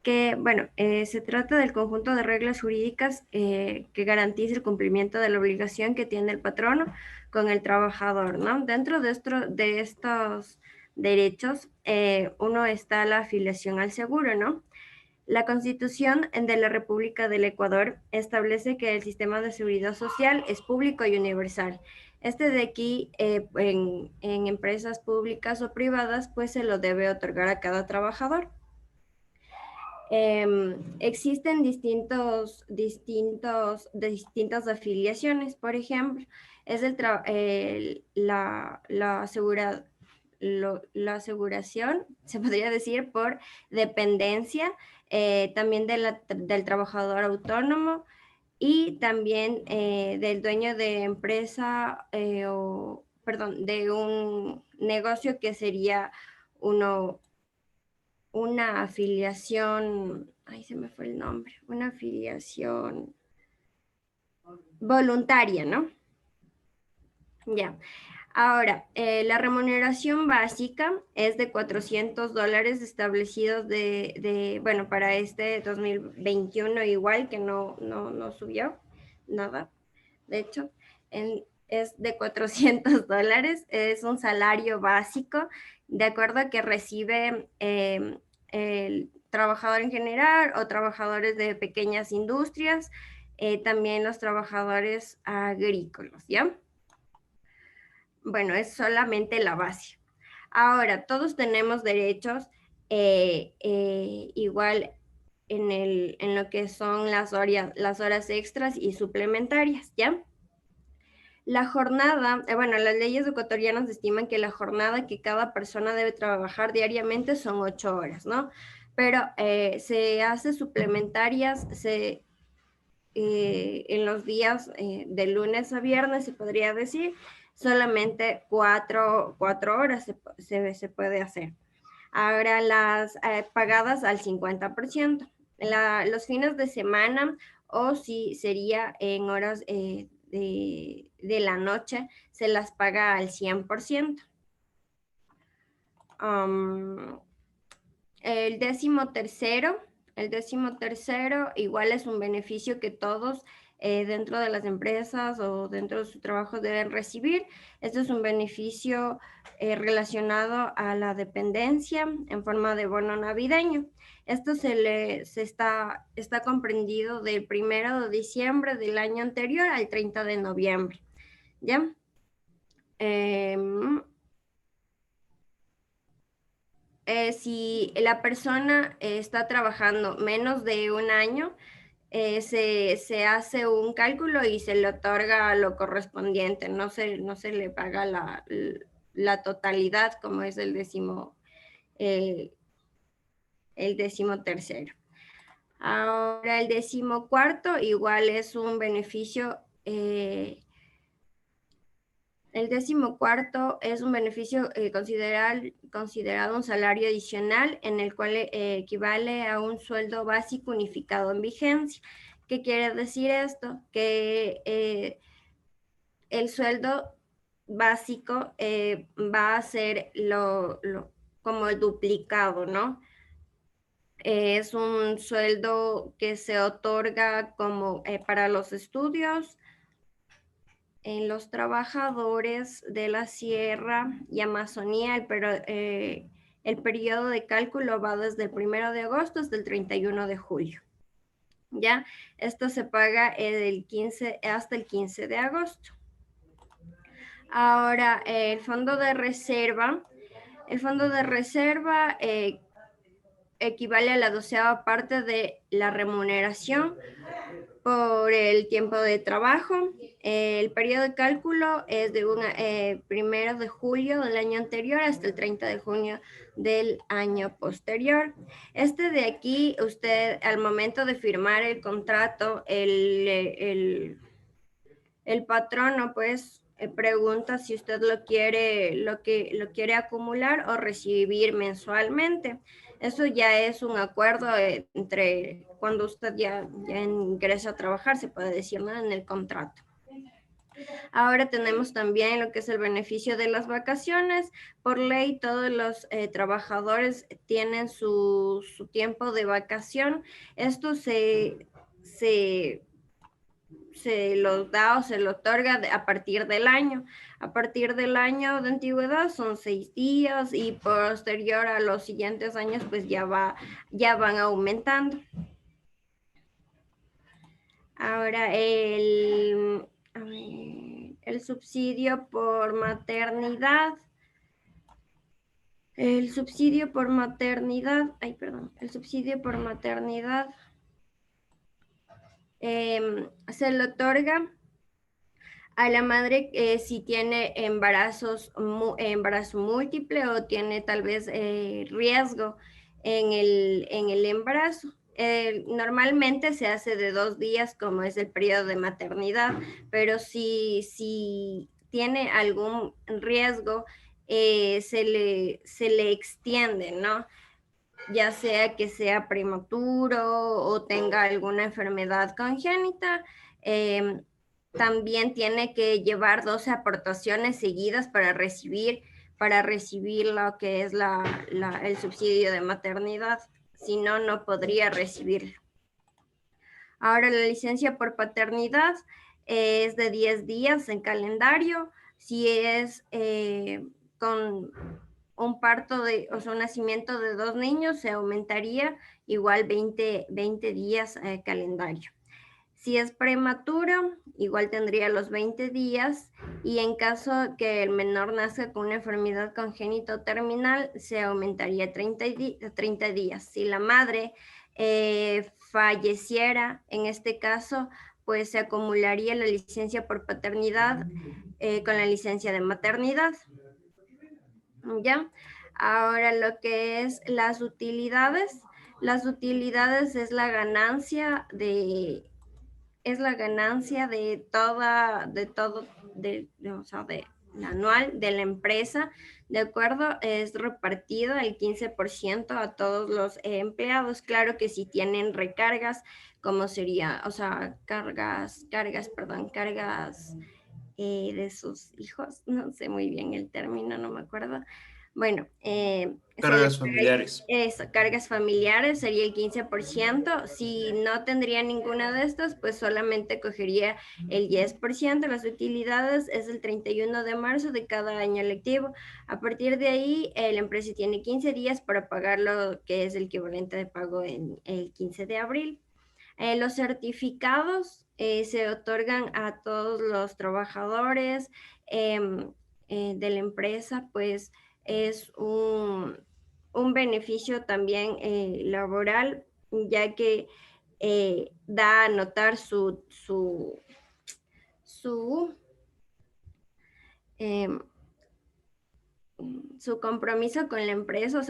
que, bueno, se trata del conjunto de reglas jurídicas que garantiza el cumplimiento de la obligación que tiene el patrono con el trabajador, ¿no? Dentro de estos derechos, uno está la afiliación al seguro, ¿no? La Constitución de la República del Ecuador establece que el sistema de seguridad social es público y universal. Este de aquí, en empresas públicas o privadas, pues se lo debe otorgar a cada trabajador. Existen distintas afiliaciones. Por ejemplo, es la aseguración, se podría decir, por dependencia, también del trabajador autónomo y también del dueño de empresa de un negocio que sería una afiliación, ay, se me fue el nombre, una afiliación voluntaria, ¿no? Ya. Ahora, la remuneración básica es de $400 establecidos bueno, para este 2021 igual, que no subió nada, de hecho, es de $400, es un salario básico, de acuerdo a que recibe el trabajador en general o trabajadores de pequeñas industrias, también los trabajadores agrícolas, ¿ya? Bueno, es solamente la base. Ahora, todos tenemos derechos igual en lo que son las horas extras y suplementarias, ¿ya? La jornada, bueno, las leyes ecuatorianas estiman que la jornada que cada persona debe trabajar diariamente son 8 horas, ¿no? Pero se hace suplementarias, en los días de lunes a viernes, se podría decir, solamente 4 horas se puede hacer. Ahora las pagadas al 50%. Los fines de semana o si sería en horas de la noche, se las paga al 100%. El décimo tercero igual es un beneficio que todos dentro de las empresas o dentro de su trabajo deben recibir. Este es un beneficio relacionado a la dependencia en forma de bono navideño. Esto está comprendido del 1 de diciembre del año anterior al 30 de noviembre. ¿Ya? Si la persona está trabajando menos de un año, se hace un cálculo y se le otorga lo correspondiente, no se le paga la totalidad como es el el 13º. Ahora el 14º igual es un beneficio, el 14º es un beneficio considerado un salario adicional en el cual equivale a un sueldo básico unificado en vigencia. ¿Qué quiere decir esto? Que el sueldo básico va a ser como el duplicado, ¿no? Es un sueldo que se otorga como para los estudios en los trabajadores de la Sierra y Amazonía. El periodo de cálculo va desde el 1 de agosto hasta el 31 de julio. ¿Ya? Esto se paga hasta el 15 de agosto. Ahora, el fondo de reserva. El fondo de reserva equivale a la 12ª parte de la remuneración por el tiempo de trabajo. El periodo de cálculo es de 1 de julio del año anterior hasta el 30 de junio del año posterior. De aquí, usted al momento de firmar el contrato, el patrono pues pregunta si usted lo quiere acumular o recibir mensualmente. Eso ya es un acuerdo entre cuando usted ya ingresa a trabajar, se puede decir, ¿no?, en el contrato. Ahora tenemos también lo que es el beneficio de las vacaciones. Por ley, todos los trabajadores tienen su tiempo de vacación. Esto se los da o se lo otorga a partir del año. A partir del año de antigüedad son 6 días y posterior a los siguientes años pues ya van aumentando. Ahora el subsidio por maternidad. El subsidio por maternidad se le otorga a la madre si tiene embarazo múltiple o tiene tal vez riesgo en el embarazo. Normalmente se hace de 2 días como es el periodo de maternidad, pero si tiene algún riesgo se le extiende, ¿no? Ya sea que sea prematuro o tenga alguna enfermedad congénita. También tiene que llevar 12 aportaciones seguidas para recibir lo que es el subsidio de maternidad. Si no, no podría recibirlo. Ahora la licencia por paternidad es de 10 días en calendario. Si es con un parto un nacimiento de 2 niños, se aumentaría igual 20 días calendario. Si es prematuro, igual tendría los 20 días y en caso que el menor nazca con una enfermedad congénita o terminal, se aumentaría 30 días. Si la madre falleciera, en este caso, pues se acumularía la licencia por paternidad con la licencia de maternidad. ¿Ya? Ahora lo que es las utilidades. Las utilidades es la ganancia del anual de la empresa, ¿de acuerdo? Es repartido el 15% a todos los empleados. Claro que si tienen recargas, como sería, cargas de sus hijos, no sé muy bien el término, no me acuerdo. Bueno, cargas familiares. Eso, cargas familiares sería el 15%. Si no tendría ninguna de estas, pues solamente cogería el 10%. Las utilidades es el 31 de marzo de cada año lectivo. A partir de ahí, la empresa tiene 15 días para pagar lo que es el equivalente de pago en el 15 de abril. Los certificados se otorgan a todos los trabajadores de la empresa, pues es un beneficio también laboral, ya que da a notar su compromiso con la empresa,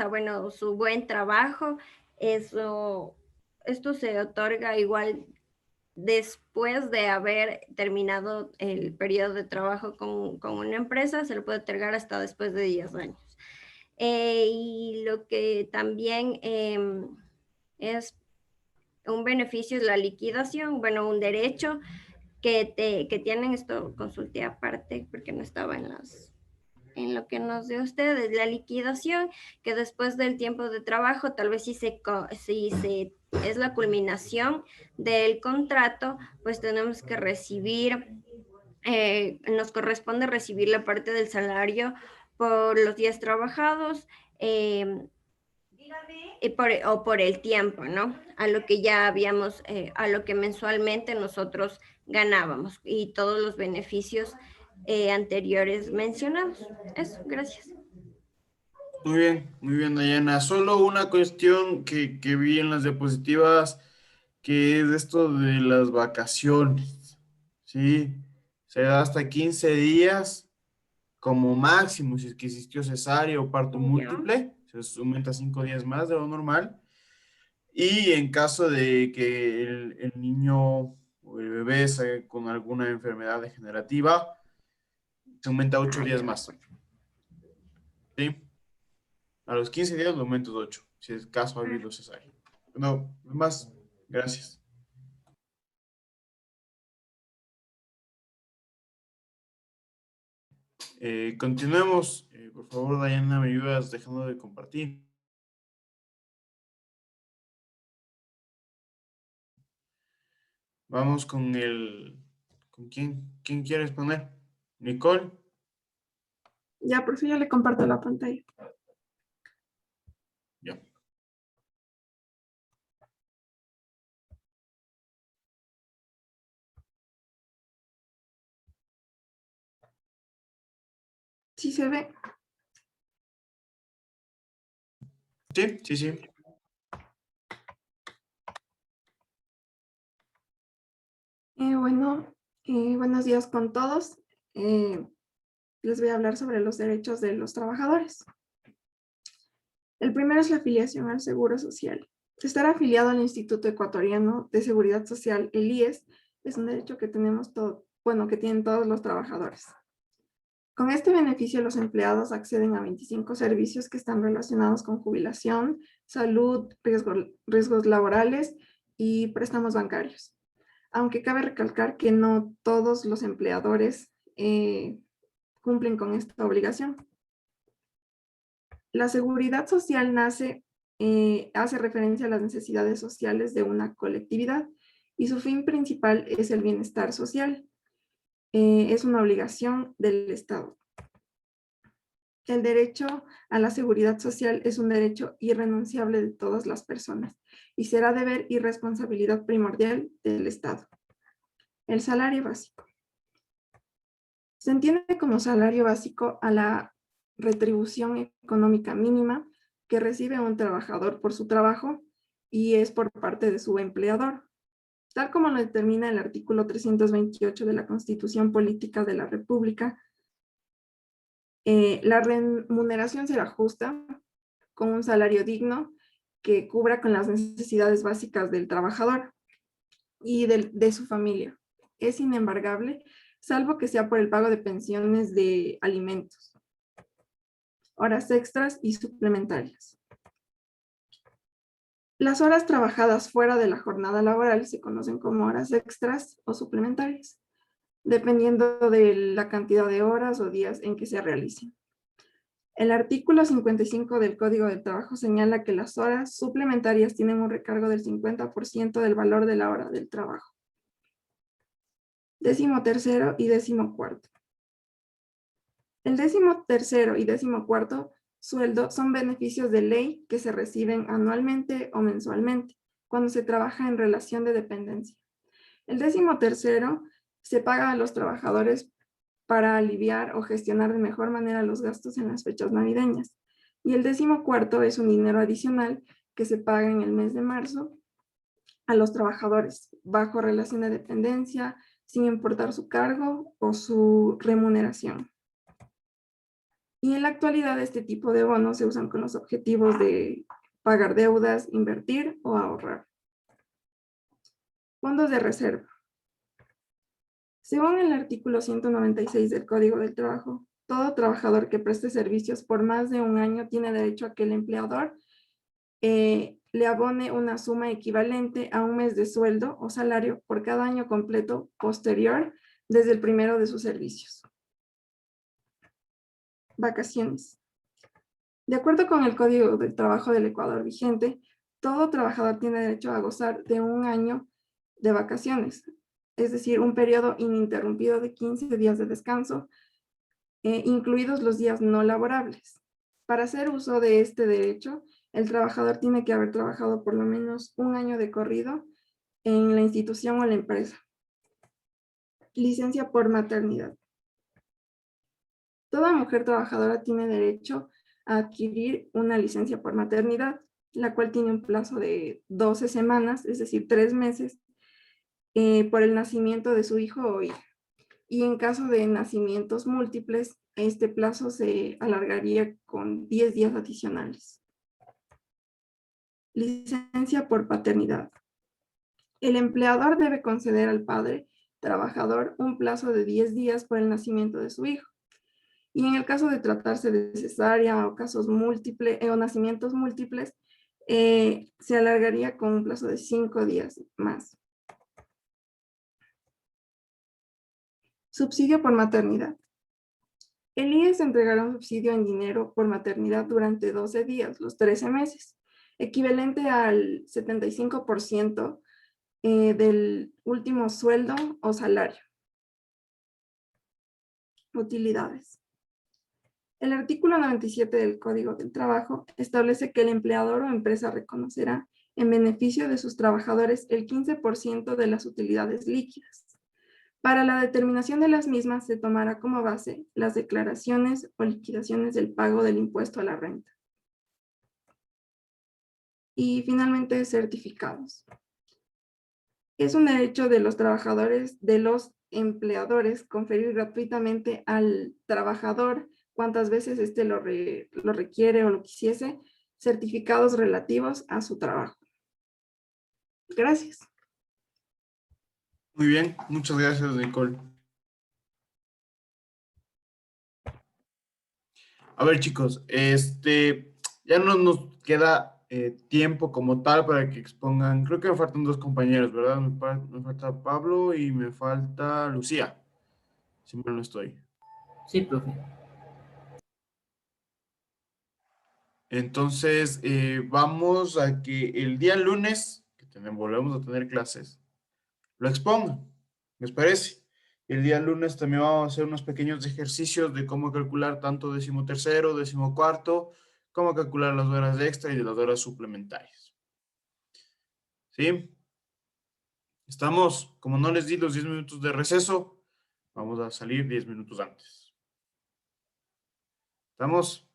su buen trabajo esto se otorga igual después de haber terminado el periodo de trabajo con una empresa, se le puede otorgar hasta después de 10 años. Y lo que también es un beneficio es la liquidación, bueno, un derecho que tienen, esto consulté aparte porque no estaba en lo que nos dio ustedes, la liquidación, que después del tiempo de trabajo, tal vez si es la culminación del contrato, pues tenemos que recibir, nos corresponde recibir la parte del salario por los días trabajados, o por el tiempo, ¿no? A lo que ya habíamos, a lo que mensualmente nosotros ganábamos y todos los beneficios anteriores mencionados. Eso, gracias. Muy bien, Dayana. Solo una cuestión que vi en las diapositivas, que es esto de las vacaciones, ¿sí? Se da hasta 15 días como máximo, si es que existió cesárea o parto múltiple, se aumenta 5 días más de lo normal. Y en caso de que el niño o el bebé salga con alguna enfermedad degenerativa, se aumenta 8 días más. ¿Sí? A los 15 días lo aumentas 8, si es caso ha habido cesárea. No, más. Gracias. Continuemos. Por favor, Dayana, ¿me ayudas dejando de compartir? Vamos con ¿con quién quieres poner? ¿Nicole? Ya, por eso yo le comparto la pantalla. Ya. ¿Sí se ve? Sí. Buenos días con todos. Les voy a hablar sobre los derechos de los trabajadores. El primero es la afiliación al Seguro Social. Estar afiliado al Instituto Ecuatoriano de Seguridad Social, el IES, es un derecho que tenemos que tienen todos los trabajadores. Con este beneficio, los empleados acceden a 25 servicios que están relacionados con jubilación, salud, riesgos laborales y préstamos bancarios. Aunque cabe recalcar que no todos los empleadores cumplen con esta obligación. La seguridad social hace referencia a las necesidades sociales de una colectividad y su fin principal es el bienestar social. Es una obligación del Estado. El derecho a la seguridad social es un derecho irrenunciable de todas las personas y será deber y responsabilidad primordial del Estado. El salario básico. Se entiende como salario básico a la retribución económica mínima que recibe un trabajador por su trabajo y es por parte de su empleador, tal como lo determina el artículo 328 de la Constitución Política de la República. La remuneración será justa, con un salario digno que cubra con las necesidades básicas del trabajador y de su familia. Es inembargable, salvo que sea por el pago de pensiones de alimentos, horas extras y suplementarias. Las horas trabajadas fuera de la jornada laboral se conocen como horas extras o suplementarias, dependiendo de la cantidad de horas o días en que se realicen. El artículo 55 del Código del Trabajo señala que las horas suplementarias tienen un recargo del 50% del valor de la hora del trabajo. 13º y 14º. El 13º y 14º sueldo son beneficios de ley que se reciben anualmente o mensualmente cuando se trabaja en relación de dependencia. El 13º se paga a los trabajadores para aliviar o gestionar de mejor manera los gastos en las fechas navideñas. Y el 14º es un dinero adicional que se paga en el mes de marzo a los trabajadores bajo relación de dependencia, sin importar su cargo o su remuneración. Y en la actualidad este tipo de bonos se usan con los objetivos de pagar deudas, invertir o ahorrar. Fondos de reserva. Según el artículo 196 del Código del Trabajo, todo trabajador que preste servicios por más de un año tiene derecho a que el empleador le abone una suma equivalente a un mes de sueldo o salario por cada año completo posterior desde el primero de sus servicios. Vacaciones. De acuerdo con el Código del Trabajo del Ecuador vigente, todo trabajador tiene derecho a gozar de un año de vacaciones, es decir, un periodo ininterrumpido de 15 días de descanso, incluidos los días no laborables. Para hacer uso de este derecho, el trabajador tiene que haber trabajado por lo menos un año de corrido en la institución o la empresa. Licencia por maternidad. Toda mujer trabajadora tiene derecho a adquirir una licencia por maternidad, la cual tiene un plazo de 12 semanas, es decir, 3 meses, por el nacimiento de su hijo o hija. Y en caso de nacimientos múltiples, este plazo se alargaría con 10 días adicionales. Licencia por paternidad. El empleador debe conceder al padre trabajador un plazo de 10 días por el nacimiento de su hijo. Y en el caso de tratarse de cesárea o casos múltiples o nacimientos múltiples, se alargaría con un plazo de 5 días más. Subsidio por maternidad. El IES entregará un subsidio en dinero por maternidad durante 12 días, los 13 meses, equivalente al 75% del último sueldo o salario. Utilidades. El artículo 97 del Código del Trabajo establece que el empleador o empresa reconocerá en beneficio de sus trabajadores el 15% de las utilidades líquidas. Para la determinación de las mismas se tomará como base las declaraciones o liquidaciones del pago del impuesto a la renta. Y finalmente, certificados. Es un derecho de los trabajadores, de los empleadores, conferir gratuitamente al trabajador, cuantas veces éste lo requiere o lo quisiese, certificados relativos a su trabajo. Gracias. Muy bien, muchas gracias, Nicole. A ver, chicos, ya no nos queda tiempo como tal para que expongan. Creo que me faltan 2 compañeros, ¿verdad? Me falta Pablo y me falta Lucía. Si mal no estoy. Sí, profe. Entonces, vamos a que el día lunes, que volvemos a tener clases, lo expongan. ¿Les parece? El día lunes también vamos a hacer unos pequeños ejercicios de cómo calcular tanto 13º, 14º, cómo calcular las horas extra y de las horas suplementarias. ¿Sí? Estamos, como no les di los 10 minutos de receso, vamos a salir 10 minutos antes. ¿Estamos?